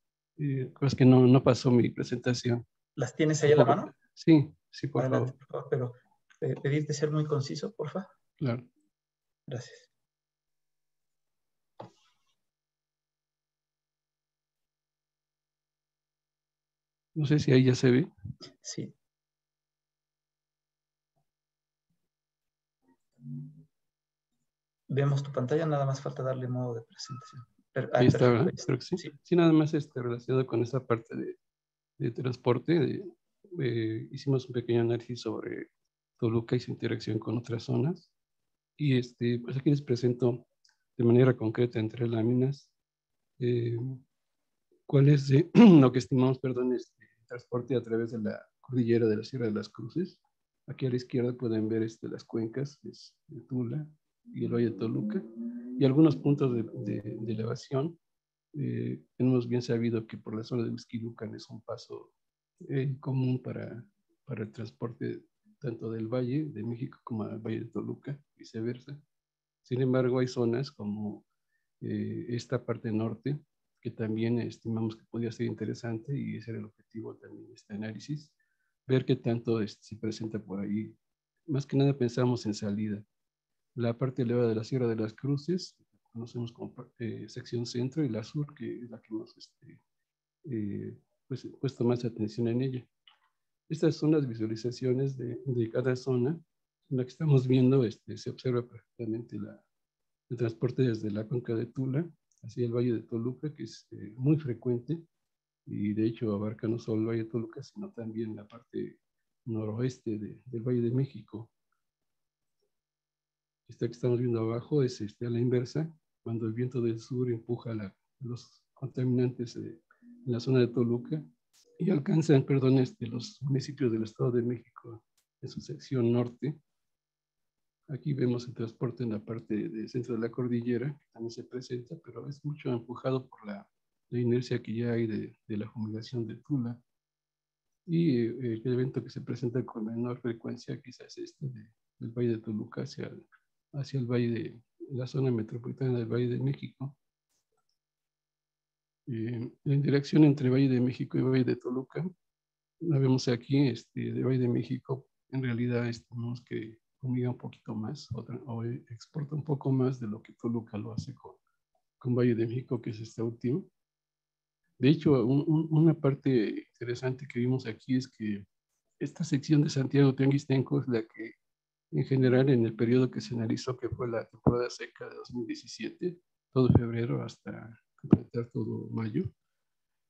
Pues que no pasó mi presentación. ¿Las tienes ahí a la mano? Sí, sí, por Adelante, favor. por favor, pero pedirte ser muy conciso, por favor. Claro. Gracias. No sé si ahí ya se ve. Sí. Vemos tu pantalla, nada más falta darle modo de presentación. Ahí está, ¿verdad? Perfecto. Creo que sí. Sí, nada más relacionado con esa parte de transporte. Hicimos un pequeño análisis sobre Toluca y su interacción con otras zonas. Y pues aquí les presento de manera concreta entre láminas cuál es lo que estimamos, perdón, transporte a través de la cordillera de la Sierra de las Cruces. Aquí a la izquierda pueden ver las cuencas de Tula y el Valle de Toluca y algunos puntos de elevación. Hemos bien sabido que por la zona de Huixquilucan es un paso común para el transporte tanto del Valle de México como del Valle de Toluca, viceversa. Sin embargo, hay zonas como esta parte norte que también estimamos que podría ser interesante y ese era el objetivo también de este análisis, ver qué tanto se presenta por ahí. Más que nada pensamos en salida. La parte elevada de la Sierra de las Cruces, conocemos como sección centro, y la sur, que es la que hemos pues, puesto más atención en ella. Estas son las visualizaciones de cada zona. En la que estamos viendo se observa perfectamente el transporte desde la cuenca de Tula hacia el Valle de Toluca, que es muy frecuente, y de hecho abarca no solo el Valle de Toluca, sino también la parte noroeste del Valle de México. Esta que estamos viendo abajo es a la inversa, cuando el viento del sur empuja los contaminantes en la zona de Toluca y alcanzan, perdón, los municipios del Estado de México en su sección norte. Aquí vemos el transporte en la parte del centro de la cordillera, que también se presenta, pero es mucho empujado por la inercia que ya hay de la fumigación de Tula. Y el evento que se presenta con menor frecuencia quizás es del Valle de Toluca hacia el Valle de la zona metropolitana del Valle de México. La interacción entre Valle de México y Valle de Toluca, la vemos aquí, de Valle de México, en realidad estimamos que comiga un poquito más o exporta un poco más de lo que Toluca lo hace con Valle de México, que es esta última. De hecho, una parte interesante que vimos aquí es que esta sección de Santiago Tianguistenco es la que, en general, en el periodo que se analizó, que fue la temporada seca de 2017, todo febrero hasta completar todo mayo,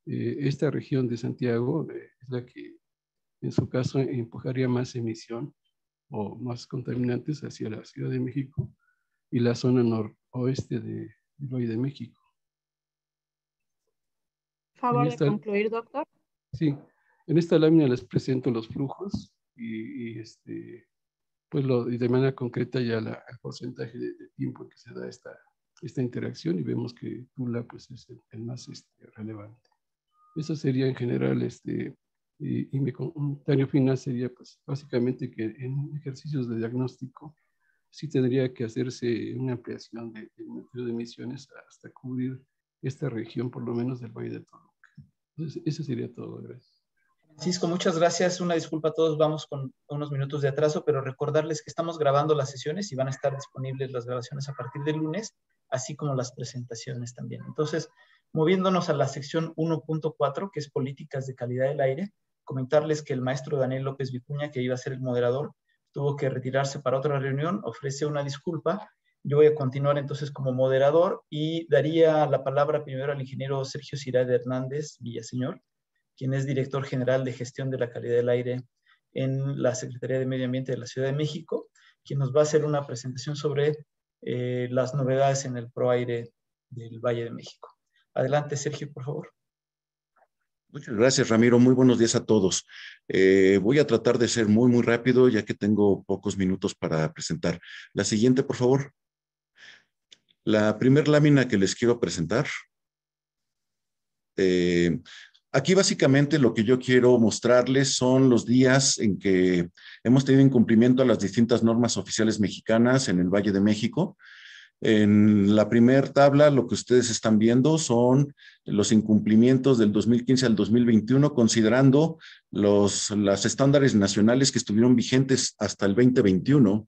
esta región de Santiago es la que, en su caso, empujaría más emisión o más contaminantes hacia la Ciudad de México y la zona noroeste del Valle de México. Favor de concluir, doctor. Sí, en esta lámina les presento los flujos y pues de manera concreta ya el porcentaje de tiempo en que se da esta interacción, y vemos que Tula pues es el más relevante. Eso sería en general, y mi comentario final sería pues básicamente que en ejercicios de diagnóstico sí tendría que hacerse una ampliación del número de emisiones hasta cubrir esta región, por lo menos del Valle de Toluca. Entonces, eso sería todo. Gracias. Francisco, muchas gracias. Una disculpa a todos, vamos con unos minutos de atraso, pero recordarles que estamos grabando las sesiones y van a estar disponibles las grabaciones a partir del lunes, así como las presentaciones también. Entonces, moviéndonos a la sección 1.4, que es políticas de calidad del aire, comentarles que el maestro Daniel López Vicuña, que iba a ser el moderador, tuvo que retirarse para otra reunión, ofrece una disculpa. Yo voy a continuar entonces como moderador y daría la palabra primero al ingeniero Sergio Cirade Hernández Villaseñor, quien es director general de gestión de la calidad del aire en la Secretaría de Medio Ambiente de la Ciudad de México, quien nos va a hacer una presentación sobre las novedades en el ProAire del Valle de México. Adelante, Sergio, por favor. Muchas gracias, Ramiro. Muy buenos días a todos. Voy a tratar de ser muy rápido, ya que tengo pocos minutos para presentar. La siguiente, por favor. La primera lámina que les quiero presentar. Aquí básicamente lo que yo quiero mostrarles son los días en que hemos tenido incumplimiento a las distintas normas oficiales mexicanas en el Valle de México. En la primera tabla, lo que ustedes están viendo son los incumplimientos del 2015 al 2021, considerando los estándares nacionales que estuvieron vigentes hasta el 2021.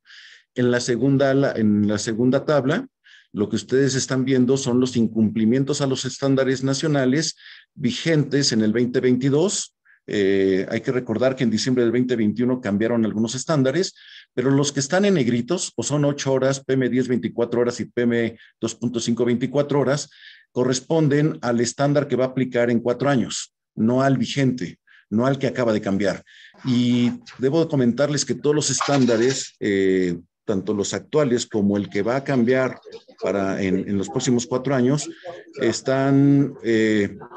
En la segunda tabla, lo que ustedes están viendo son los incumplimientos a los estándares nacionales vigentes en el 2022. Hay que recordar que en diciembre del 2021 cambiaron algunos estándares, pero los que están en negritos, o son 8 horas, PM10 24 horas y PM2.5 24 horas, corresponden al estándar que va a aplicar en 4 años, no al vigente, no al que acaba de cambiar. Y debo comentarles que todos los estándares, tanto los actuales como el que va a cambiar en los próximos 4 años, están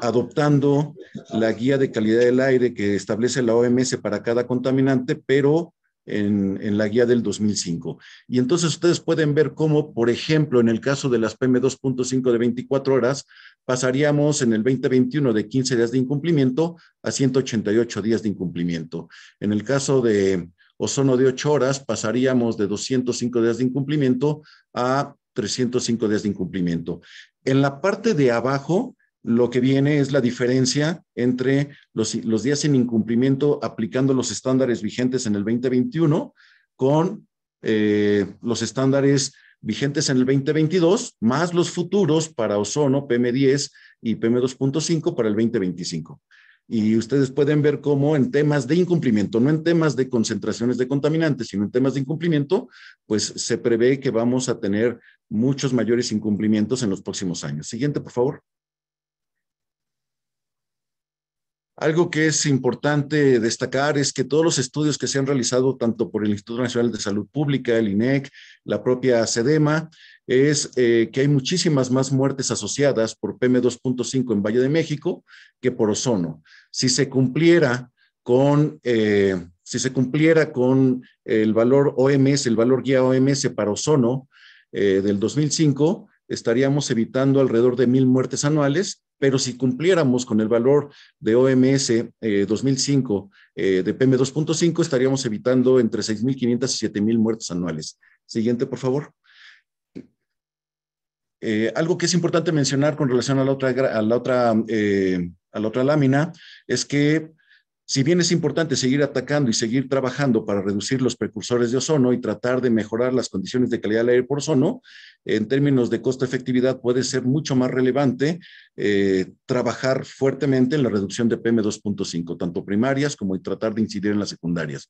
adoptando la guía de calidad del aire que establece la OMS para cada contaminante, pero en la guía del 2005. Y entonces ustedes pueden ver cómo, por ejemplo, en el caso de las PM2.5 de 24 horas, pasaríamos en el 2021 de 15 días de incumplimiento a 188 días de incumplimiento. En el caso de ozono de 8 horas, pasaríamos de 205 días de incumplimiento a 305 días de incumplimiento. En la parte de abajo, lo que viene es la diferencia entre los días sin incumplimiento aplicando los estándares vigentes en el 2021 con los estándares vigentes en el 2022, más los futuros para ozono, PM10 y PM2.5 para el 2025. Y ustedes pueden ver cómo en temas de incumplimiento, no en temas de concentraciones de contaminantes, sino en temas de incumplimiento, pues se prevé que vamos a tener muchos mayores incumplimientos en los próximos años. Siguiente, por favor. Algo que es importante destacar es que todos los estudios que se han realizado tanto por el Instituto Nacional de Salud Pública, el INEC, la propia SEDEMA, es que hay muchísimas más muertes asociadas por PM2.5 en Valle de México que por ozono. Si se cumpliera con el valor OMS, el valor guía OMS para ozono del 2005, estaríamos evitando alrededor de 1,000 muertes anuales, pero si cumpliéramos con el valor de OMS 2005 de PM2.5, estaríamos evitando entre 6,500 y 7,000 muertes anuales. Siguiente, por favor. Algo que es importante mencionar con relación a la otra lámina es que si bien es importante seguir atacando y seguir trabajando para reducir los precursores de ozono y tratar de mejorar las condiciones de calidad del aire por ozono, en términos de costo-efectividad puede ser mucho más relevante trabajar fuertemente en la reducción de PM2.5, tanto primarias como tratar de incidir en las secundarias.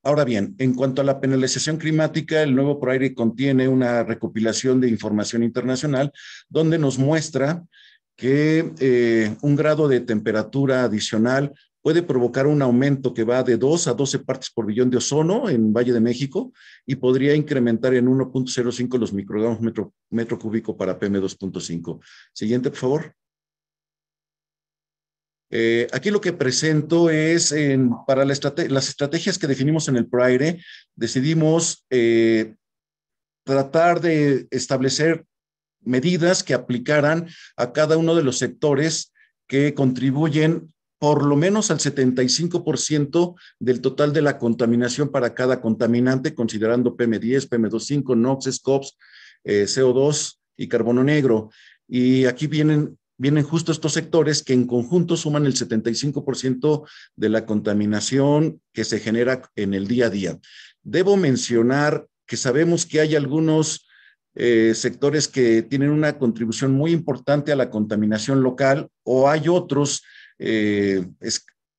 Ahora bien, en cuanto a la penalización climática, el nuevo ProAire contiene una recopilación de información internacional donde nos muestra que un grado de temperatura adicional puede provocar un aumento que va de 2 a 12 partes por billón de ozono en Valle de México y podría incrementar en 1.05 los microgramos metro cúbico para PM2.5. Siguiente, por favor. Aquí lo que presento es, para las estrategias que definimos en el ProAire, decidimos tratar de establecer medidas que aplicaran a cada uno de los sectores que contribuyen por lo menos al 75% del total de la contaminación para cada contaminante, considerando PM10, PM2.5, NOx, SCOPS, CO2 y carbono negro. Y aquí vienen justo estos sectores que en conjunto suman el 75% de la contaminación que se genera en el día a día. Debo mencionar que sabemos que hay algunos sectores que tienen una contribución muy importante a la contaminación local, o hay otros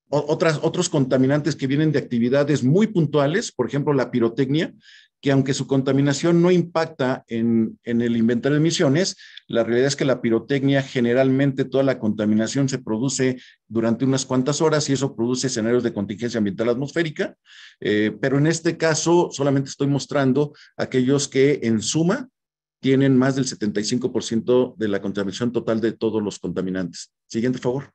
otros contaminantes que vienen de actividades muy puntuales, por ejemplo la pirotecnia, que aunque su contaminación no impacta en el inventario de emisiones, la realidad es que la pirotecnia generalmente toda la contaminación se produce durante unas cuantas horas y eso produce escenarios de contingencia ambiental atmosférica, pero en este caso solamente estoy mostrando aquellos que en suma tienen más del 75% de la contaminación total de todos los contaminantes. Siguiente, por favor.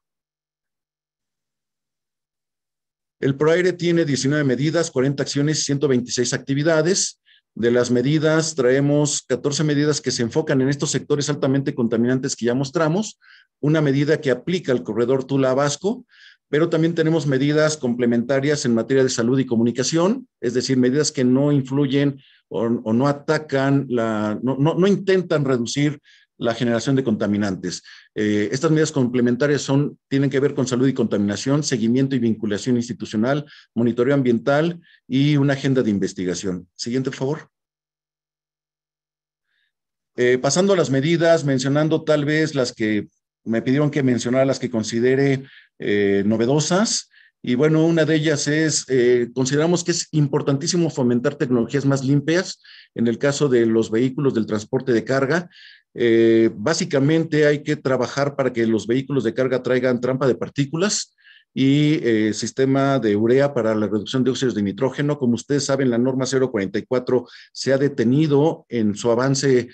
El ProAire tiene 19 medidas, 40 acciones y 126 actividades. De las medidas, traemos 14 medidas que se enfocan en estos sectores altamente contaminantes que ya mostramos, una medida que aplica al corredor Tula-Abasco, pero también tenemos medidas complementarias en materia de salud y comunicación, es decir, medidas que no influyen o no atacan, no intentan reducir la generación de contaminantes. Estas medidas complementarias tienen que ver con salud y contaminación, seguimiento y vinculación institucional, monitoreo ambiental y una agenda de investigación. Siguiente, por favor. Pasando a las medidas, mencionando tal vez las que me pidieron que mencionara, las que considere novedosas. Y bueno, una de ellas es, consideramos que es importantísimo fomentar tecnologías más limpias en el caso de los vehículos del transporte de carga. Básicamente hay que trabajar para que los vehículos de carga traigan trampa de partículas y sistema de urea para la reducción de óxidos de nitrógeno. Como ustedes saben, la norma 044 se ha detenido en su avance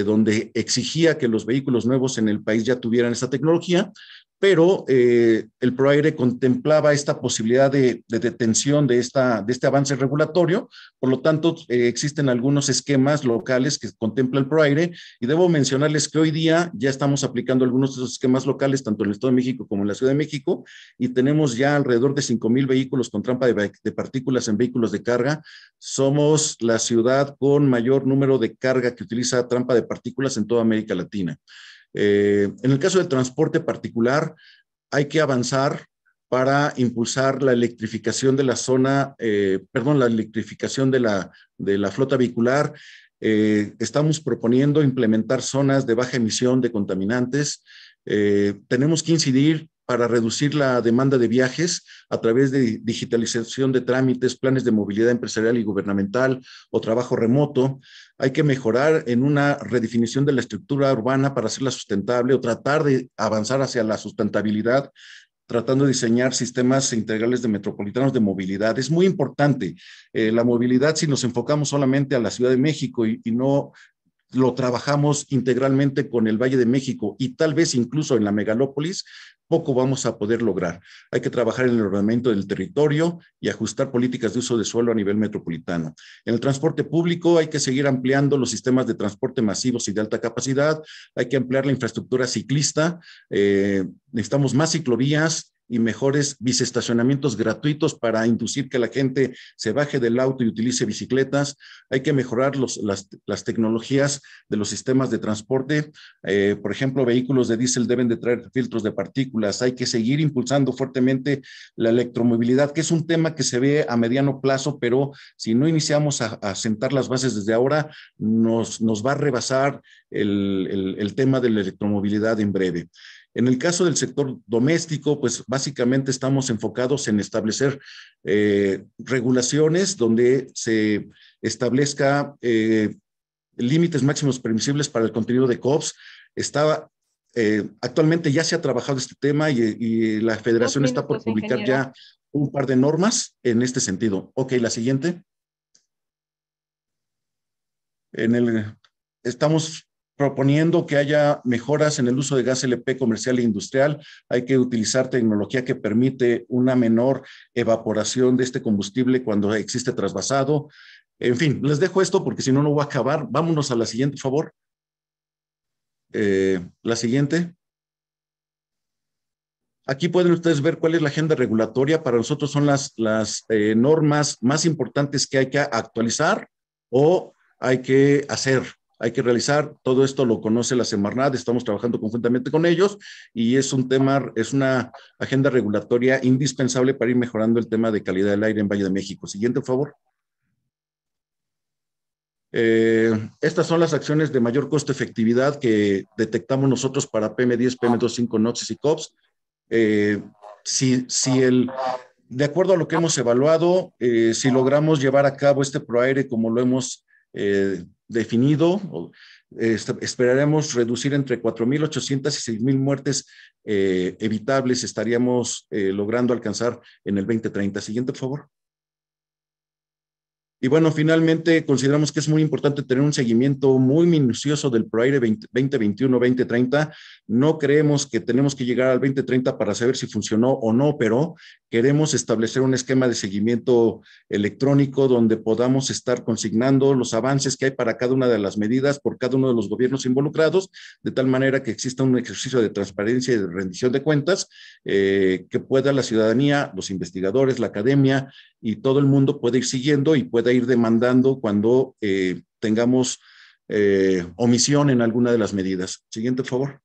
donde exigía que los vehículos nuevos en el país ya tuvieran esta tecnología, pero el ProAire contemplaba esta posibilidad de detención de este avance regulatorio. Por lo tanto, existen algunos esquemas locales que contempla el ProAire y debo mencionarles que hoy día ya estamos aplicando algunos de esos esquemas locales, tanto en el Estado de México como en la Ciudad de México, y tenemos ya alrededor de 5,000 vehículos con trampa de partículas en vehículos de carga. Somos la ciudad con mayor número de carga que utiliza trampa de partículas en toda América Latina. En el caso del transporte particular, hay que avanzar para impulsar la electrificación de la la electrificación de la flota vehicular. Estamos proponiendo implementar zonas de baja emisión de contaminantes. Tenemos que incidir para reducir la demanda de viajes a través de digitalización de trámites, planes de movilidad empresarial y gubernamental o trabajo remoto. Hay que mejorar en una redefinición de la estructura urbana para hacerla sustentable o tratar de avanzar hacia la sustentabilidad, tratando de diseñar sistemas integrales de metropolitanos de movilidad. Es muy importante la movilidad si nos enfocamos solamente a la Ciudad de México y no lo trabajamos integralmente con el Valle de México y tal vez incluso en la megalópolis, poco vamos a poder lograr. Hay que trabajar en el ordenamiento del territorio y ajustar políticas de uso de suelo a nivel metropolitano. En el transporte público hay que seguir ampliando los sistemas de transporte masivos y de alta capacidad, hay que ampliar la infraestructura ciclista, necesitamos más ciclovías y mejores biciestacionamientos gratuitos para inducir que la gente se baje del auto y utilice bicicletas. Hay que mejorar las tecnologías de los sistemas de transporte. Por ejemplo, vehículos de diésel deben de traer filtros de partículas. Hay que seguir impulsando fuertemente la electromovilidad, que es un tema que se ve a mediano plazo, pero si no iniciamos a sentar las bases desde ahora, nos va a rebasar el tema de la electromovilidad en breve. En el caso del sector doméstico, pues básicamente estamos enfocados en establecer regulaciones donde se establezca límites máximos permisibles para el contenido de COPS. Actualmente ya se ha trabajado este tema y la Federación está por publicar ya un par de normas en este sentido. Ok, la siguiente. Estamos proponiendo que haya mejoras en el uso de gas LP comercial e industrial. Hay que utilizar tecnología que permite una menor evaporación de este combustible cuando existe trasvasado. En fin, les dejo esto porque si no, no voy a acabar. Vámonos a la siguiente, por favor. La siguiente. Aquí pueden ustedes ver cuál es la agenda regulatoria. Para nosotros son las normas más importantes que hay que actualizar o hay que hacer. Hay que realizar, todo esto lo conoce la Semarnat, estamos trabajando conjuntamente con ellos y es un tema, es una agenda regulatoria indispensable para ir mejorando el tema de calidad del aire en Valle de México. Siguiente, por favor. Estas son las acciones de mayor costo-efectividad que detectamos nosotros para PM10, PM25, NOx y COPS. De acuerdo a lo que hemos evaluado, si logramos llevar a cabo este ProAire como lo hemos definido, esperaremos reducir entre 4.800 y 6.000 muertes evitables, estaríamos logrando alcanzar en el 2030. Siguiente, por favor. Y bueno, finalmente consideramos que es muy importante tener un seguimiento muy minucioso del ProAire 2021-2030. No creemos que tenemos que llegar al 2030 para saber si funcionó o no, pero queremos establecer un esquema de seguimiento electrónico donde podamos estar consignando los avances que hay para cada una de las medidas por cada uno de los gobiernos involucrados, de tal manera que exista un ejercicio de transparencia y de rendición de cuentas, que pueda la ciudadanía, los investigadores, la academia y todo el mundo pueda ir siguiendo y pueda ir demandando cuando tengamos omisión en alguna de las medidas. Siguiente, por favor.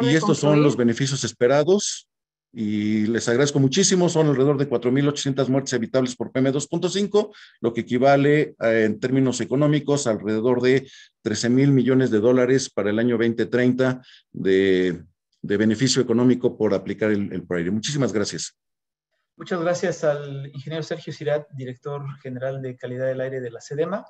Y estos son los beneficios esperados y les agradezco muchísimo. Son alrededor de 4.800 muertes evitables por PM2.5, lo que equivale en términos económicos alrededor de 13.000 millones de dólares para el año 2030 de beneficio económico por aplicar el ProAire. Muchísimas gracias. Muchas gracias al ingeniero Sergio Sirat, director general de calidad del aire de la SEDEMA.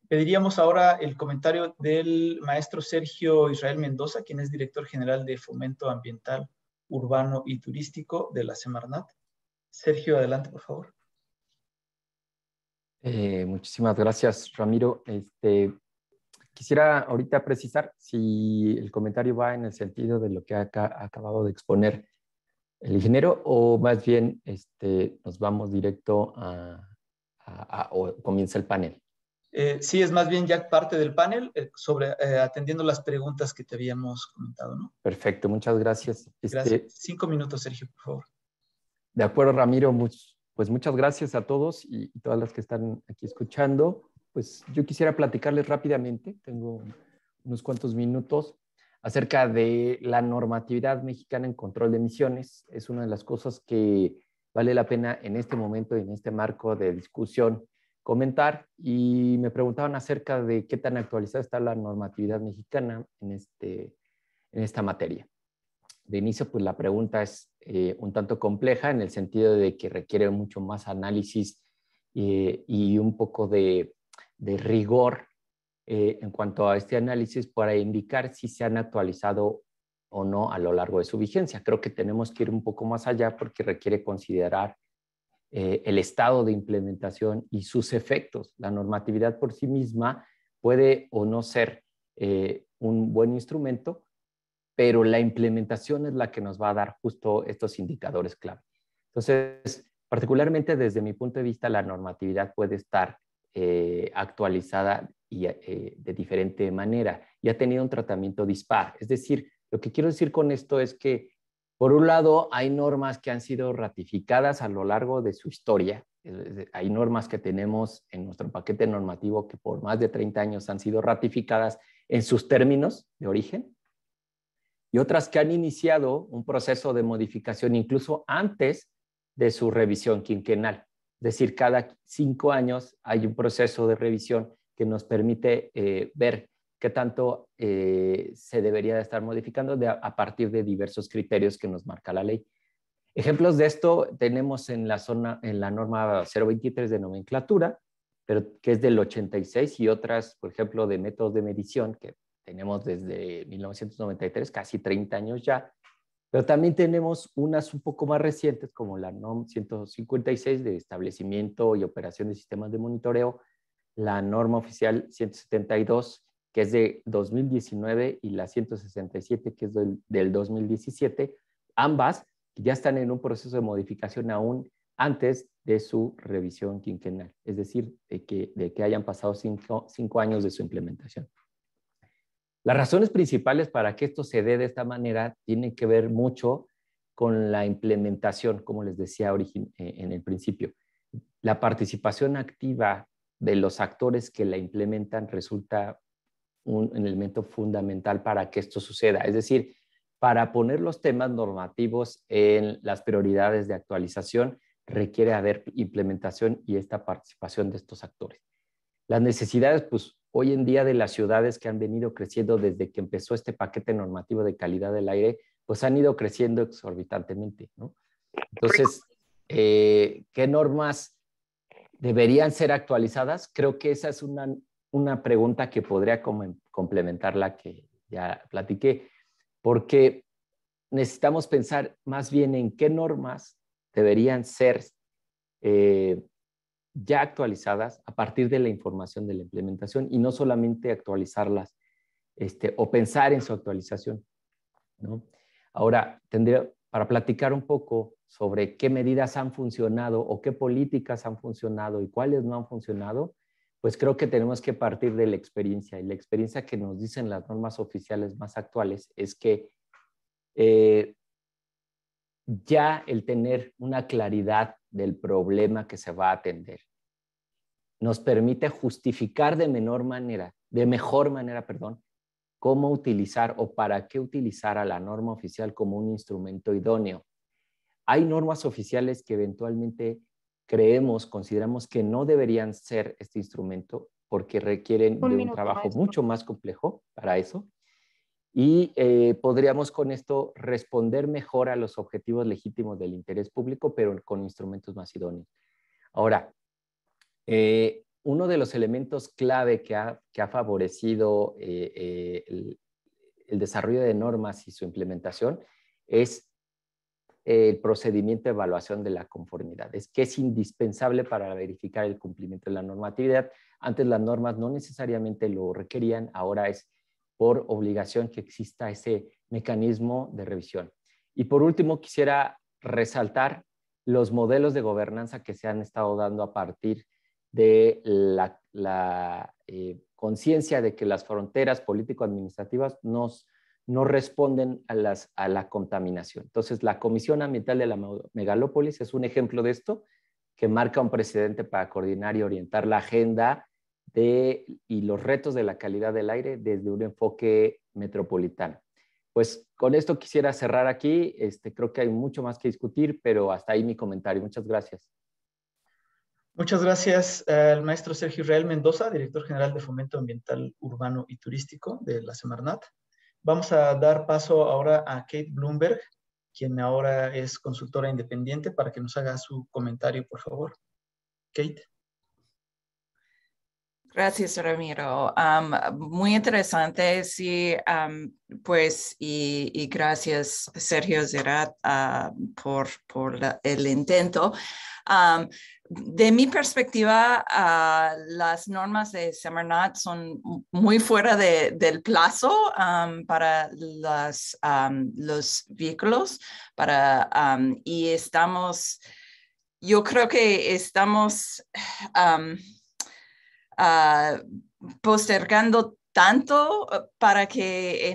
Pediríamos ahora el comentario del maestro Sergio Israel Mendoza, quien es director general de Fomento Ambiental, Urbano y Turístico de la Semarnat. Sergio, adelante, por favor. Muchísimas gracias, Ramiro. Quisiera ahorita precisar si el comentario va en el sentido de lo que ha acabado de exponer el ingeniero o más bien nos vamos directo o comienza el panel. Sí, es más bien ya parte del panel atendiendo las preguntas que te habíamos comentado, ¿no? Perfecto, muchas gracias. Gracias. 5 minutos, Sergio, por favor. De acuerdo, Ramiro. Pues muchas gracias a todos y todas las que están aquí escuchando. Pues yo quisiera platicarles rápidamente, tengo unos cuantos minutos, acerca de la normatividad mexicana en control de emisiones. Es una de las cosas que vale la pena en este momento y en este marco de discusión comentar. Y me preguntaban acerca de qué tan actualizada está la normatividad mexicana en esta materia. De inicio, pues la pregunta es un tanto compleja en el sentido de que requiere mucho más análisis y un poco de rigor en cuanto a este análisis para indicar si se han actualizado o no a lo largo de su vigencia. Creo que tenemos que ir un poco más allá porque requiere considerar el estado de implementación y sus efectos. La normatividad por sí misma puede o no ser un buen instrumento, pero la implementación es la que nos va a dar justo estos indicadores clave. Entonces, particularmente desde mi punto de vista, la normatividad puede estar actualizada y, de diferente manera y ha tenido un tratamiento dispar. Es decir, lo que quiero decir con esto es que, por un lado, hay normas que han sido ratificadas a lo largo de su historia. Hay normas que tenemos en nuestro paquete normativo que por más de 30 años han sido ratificadas en sus términos de origen, y otras que han iniciado un proceso de modificación incluso antes de su revisión quinquenal. Es decir, cada 5 años hay un proceso de revisión que nos permite ver qué tanto se debería de estar modificando a partir de diversos criterios que nos marca la ley. Ejemplos de esto tenemos en la norma 023 de nomenclatura, pero que es del 86, y otras, por ejemplo, de métodos de medición que tenemos desde 1993, casi 30 años ya. Pero también tenemos unas un poco más recientes, como la NOM 156 de establecimiento y operación de sistemas de monitoreo, la norma oficial 172, que es de 2019, y la 167, que es del 2017, ambas ya están en un proceso de modificación aún antes de su revisión quinquenal, es decir, de que hayan pasado 5 años de su implementación. Las razones principales para que esto se dé de esta manera tienen que ver mucho con la implementación, como les decía en el principio. La participación activa de los actores que la implementan resulta un elemento fundamental para que esto suceda. Es decir, para poner los temas normativos en las prioridades de actualización requiere haber implementación y esta participación de estos actores. Las necesidades, pues, hoy en día de las ciudades que han venido creciendo desde que empezó este paquete normativo de calidad del aire, pues han ido creciendo exorbitantemente, ¿no? Entonces, ¿qué normas deberían ser actualizadas? Creo que esa es una pregunta que podría complementar la que ya platiqué, porque necesitamos pensar más bien en qué normas deberían ser ya actualizadas a partir de la información de la implementación y no solamente actualizarlas o pensar en su actualización, ¿no? Ahora, para platicar un poco sobre qué medidas han funcionado o qué políticas han funcionado y cuáles no han funcionado, pues creo que tenemos que partir de la experiencia. Y la experiencia que nos dicen las normas oficiales más actuales es que ya el tener una claridad del problema que se va a atender nos permite justificar de mejor manera, cómo utilizar o para qué utilizar a la norma oficial como un instrumento idóneo. Hay normas oficiales que eventualmente consideramos que no deberían ser este instrumento porque requieren de un trabajo mucho más complejo para eso. Y podríamos con esto responder mejor a los objetivos legítimos del interés público, pero con instrumentos más idóneos. Ahora, uno de los elementos clave que ha favorecido el desarrollo de normas y su implementación es el procedimiento de evaluación de la conformidad. Es que es indispensable para verificar el cumplimiento de la normatividad. Antes las normas no necesariamente lo requerían, ahora es por obligación que exista ese mecanismo de revisión. Y por último, quisiera resaltar los modelos de gobernanza que se han estado dando a partir de la conciencia de que las fronteras político-administrativas no responden a la contaminación. Entonces, la Comisión Ambiental de la Megalópolis es un ejemplo de esto, que marca un precedente para coordinar y orientar la agenda y los retos de la calidad del aire desde un enfoque metropolitano. Pues con esto quisiera cerrar aquí. Creo que hay mucho más que discutir, pero hasta ahí mi comentario. Muchas gracias. Muchas gracias al maestro Sergio Israel Mendoza, director general de Fomento Ambiental Urbano y Turístico de la Semarnat. Vamos a dar paso ahora a Kate Bloomberg, quien ahora es consultora independiente, para que nos haga su comentario, por favor. Kate. Gracias, Ramiro. Muy interesante, sí, pues, y gracias, Sergio Zerat, por el intento. de mi perspectiva, las normas de SEMARNAT son muy fuera del plazo para los vehículos, y yo creo que estamos postergando tanto para que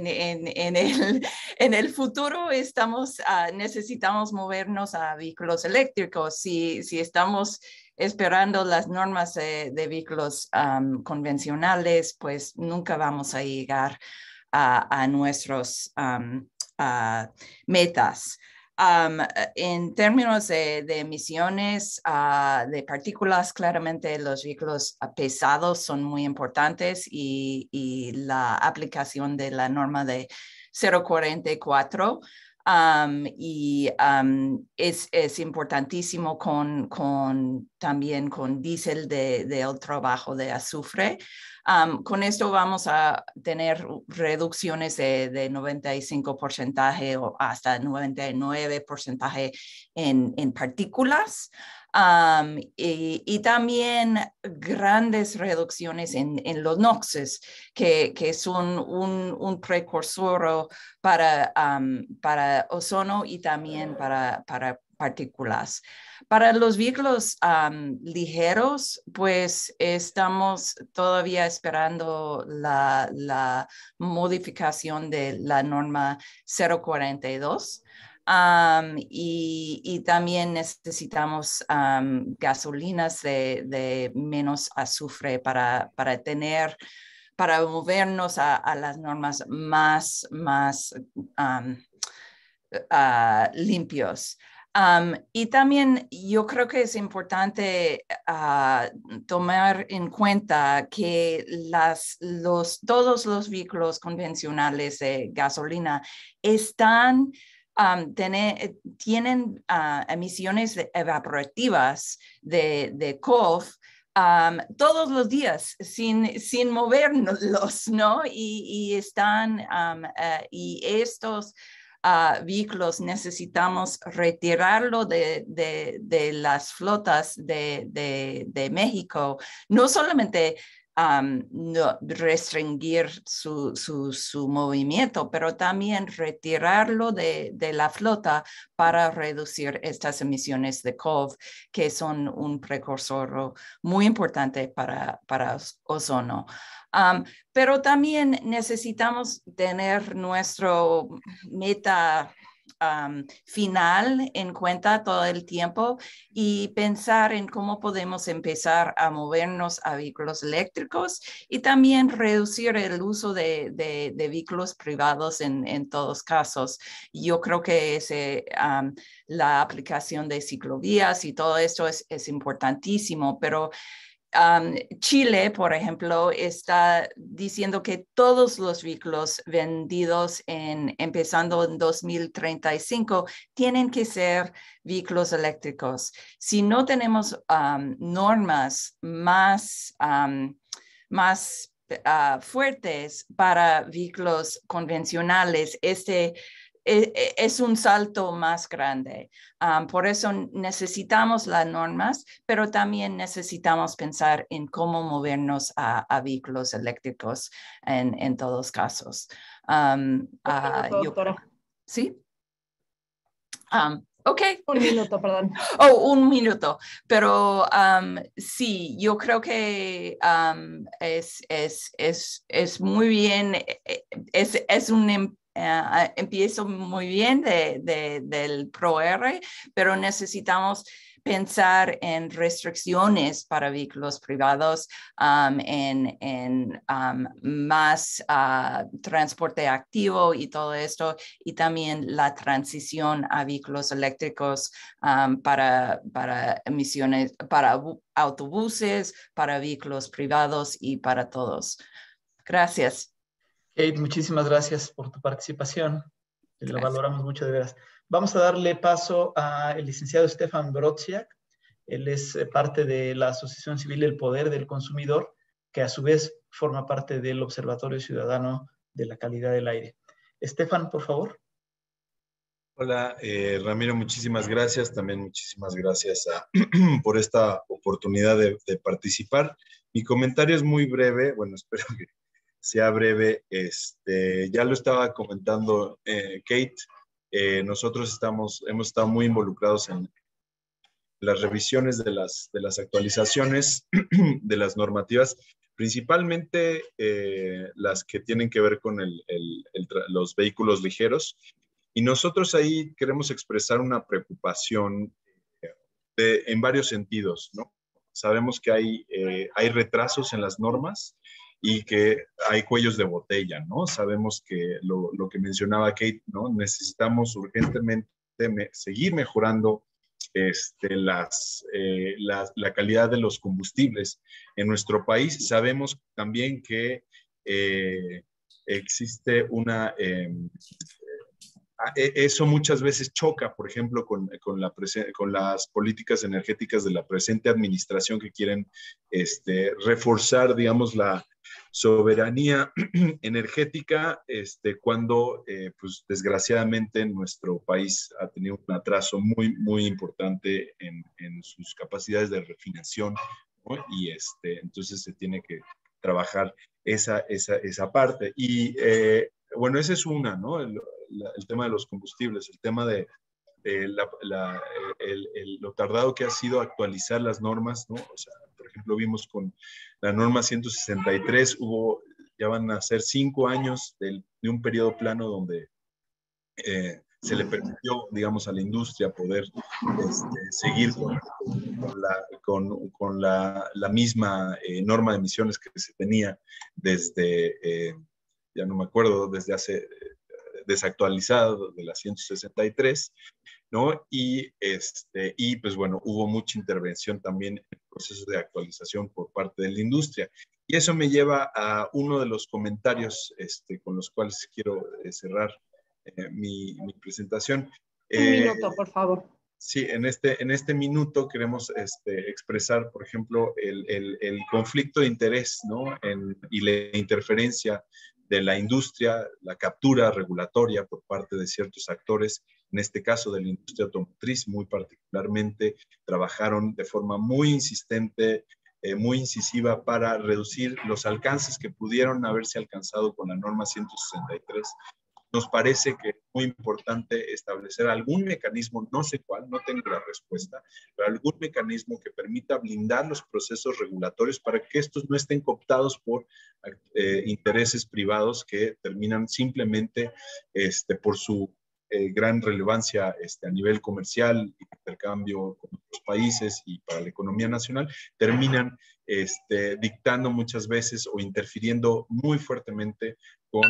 en el futuro necesitamos movernos a vehículos eléctricos. Si estamos esperando las normas de vehículos convencionales, pues nunca vamos a llegar a nuestros metas. En términos de emisiones de partículas, claramente los vehículos pesados son muy importantes, y la aplicación de la norma de 044 es importantísimo también con diésel de ultra bajo de azufre. Con esto vamos a tener reducciones de 95% o hasta 99% en partículas. Y también grandes reducciones en los NOxes, que son un precursor para ozono y también para partículas. Para los vehículos ligeros, pues estamos todavía esperando la modificación de la norma 042. Y también necesitamos gasolinas de menos azufre para movernos a las normas más limpios. Y también yo creo que es importante tomar en cuenta que todos los vehículos convencionales de gasolina tienen emisiones evaporativas de COF todos los días sin movernos, ¿no? Y estos vehículos necesitamos retirarlo de las flotas de México, no solamente no restringir su movimiento, pero también retirarlo de la flota para reducir estas emisiones de COF, que son un precursor muy importante para ozono. Pero también necesitamos tener nuestro meta final en cuenta todo el tiempo, y pensar en cómo podemos empezar a movernos a vehículos eléctricos, y también reducir el uso de vehículos privados en todos casos. Yo creo que la aplicación de ciclovías y todo esto es importantísimo, pero Chile, por ejemplo, está diciendo que todos los vehículos vendidos empezando en 2035 tienen que ser vehículos eléctricos. Si no tenemos normas más fuertes para vehículos convencionales, es un salto más grande. Por eso necesitamos las normas, pero también necesitamos pensar en cómo movernos a vehículos eléctricos en todos casos. Doctora. ¿Sí? Ok. Un minuto, perdón. Oh, un minuto. Pero sí, yo creo que es muy bien, es un empiezo muy bien del ProR, pero necesitamos pensar en restricciones para vehículos privados, en más transporte activo y todo esto, y también la transición a vehículos eléctricos para emisiones, para autobuses, para vehículos privados y para todos. Gracias. Kate, muchísimas gracias por tu participación. Lo valoramos mucho, de veras. Vamos a darle paso al licenciado Stefan Brodziak. Él es parte de la Asociación Civil del Poder del Consumidor, que a su vez forma parte del Observatorio Ciudadano de la Calidad del Aire. Stefan, por favor. Hola, Ramiro, muchísimas gracias. También muchísimas gracias por esta oportunidad de participar. Mi comentario es muy breve, bueno, espero que sea breve. Ya lo estaba comentando Kate. Nosotros hemos estado muy involucrados en las revisiones de las actualizaciones de las normativas, principalmente las que tienen que ver con los vehículos ligeros. Y nosotros ahí queremos expresar una preocupación en varios sentidos, ¿no? Sabemos que hay retrasos en las normas y que hay cuellos de botella, ¿no? Sabemos que lo que mencionaba Kate, ¿no? Necesitamos urgentemente seguir mejorando la calidad de los combustibles en nuestro país. Sabemos también que existe eso muchas veces choca, por ejemplo, con las políticas energéticas de la presente administración que quieren reforzar, digamos, la soberanía energética, cuando, pues, desgraciadamente, nuestro país ha tenido un atraso muy, muy importante en sus capacidades de refinación, ¿no? Y entonces se tiene que trabajar esa parte. Y bueno, esa es una, ¿no? El tema de los combustibles, el tema de lo tardado que ha sido actualizar las normas, ¿no? O sea, por ejemplo, vimos con la norma 163, ya van a ser 5 años de un periodo plano donde se le permitió, digamos, a la industria poder seguir con la misma norma de emisiones que se tenía desde, ya no me acuerdo, desde hace desactualizado de la 163, ¿no? Y pues bueno, hubo mucha intervención también en el proceso de actualización por parte de la industria. Y eso me lleva a uno de los comentarios con los cuales quiero cerrar mi presentación. Un minuto, por favor. Sí, en este minuto queremos expresar, por ejemplo, el conflicto de interés, ¿no? Y la interferencia de la industria, la captura regulatoria por parte de ciertos actores, en este caso de la industria automotriz, muy particularmente, trabajaron de forma muy insistente, muy incisiva para reducir los alcances que pudieron haberse alcanzado con la norma 163. Nos parece que es muy importante establecer algún mecanismo, no sé cuál, no tengo la respuesta, pero algún mecanismo que permita blindar los procesos regulatorios para que estos no estén cooptados por intereses privados que terminan simplemente por su gran relevancia a nivel comercial, intercambio con otros países y para la economía nacional, terminan dictando muchas veces o interfiriendo muy fuertemente con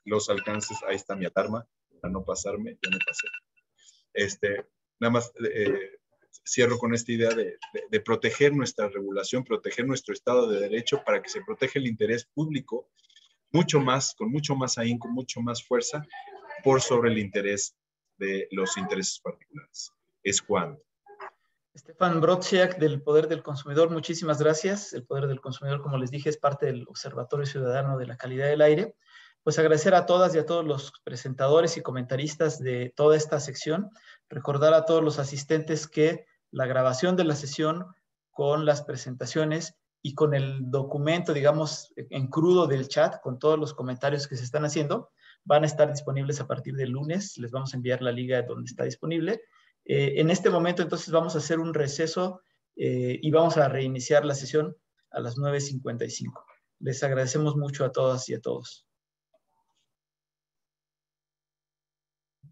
los alcances. Ahí está mi alarma, para no pasarme, ya me pasé. Nada más cierro con esta idea de proteger nuestra regulación, proteger nuestro Estado de Derecho para que se proteja el interés público mucho más, con mucho más ahínco, mucho más fuerza, por sobre el interés de los intereses particulares. Es cuando. Stefan Brodziak, del Poder del Consumidor, muchísimas gracias. El Poder del Consumidor, como les dije, es parte del Observatorio Ciudadano de la Calidad del Aire. Pues agradecer a todas y a todos los presentadores y comentaristas de toda esta sección. Recordar a todos los asistentes que la grabación de la sesión con las presentaciones y con el documento, digamos, en crudo del chat, con todos los comentarios que se están haciendo, van a estar disponibles a partir del lunes. Les vamos a enviar la liga donde está disponible. En este momento, entonces, vamos a hacer un receso y vamos a reiniciar la sesión a las 9:55. Les agradecemos mucho a todas y a todos.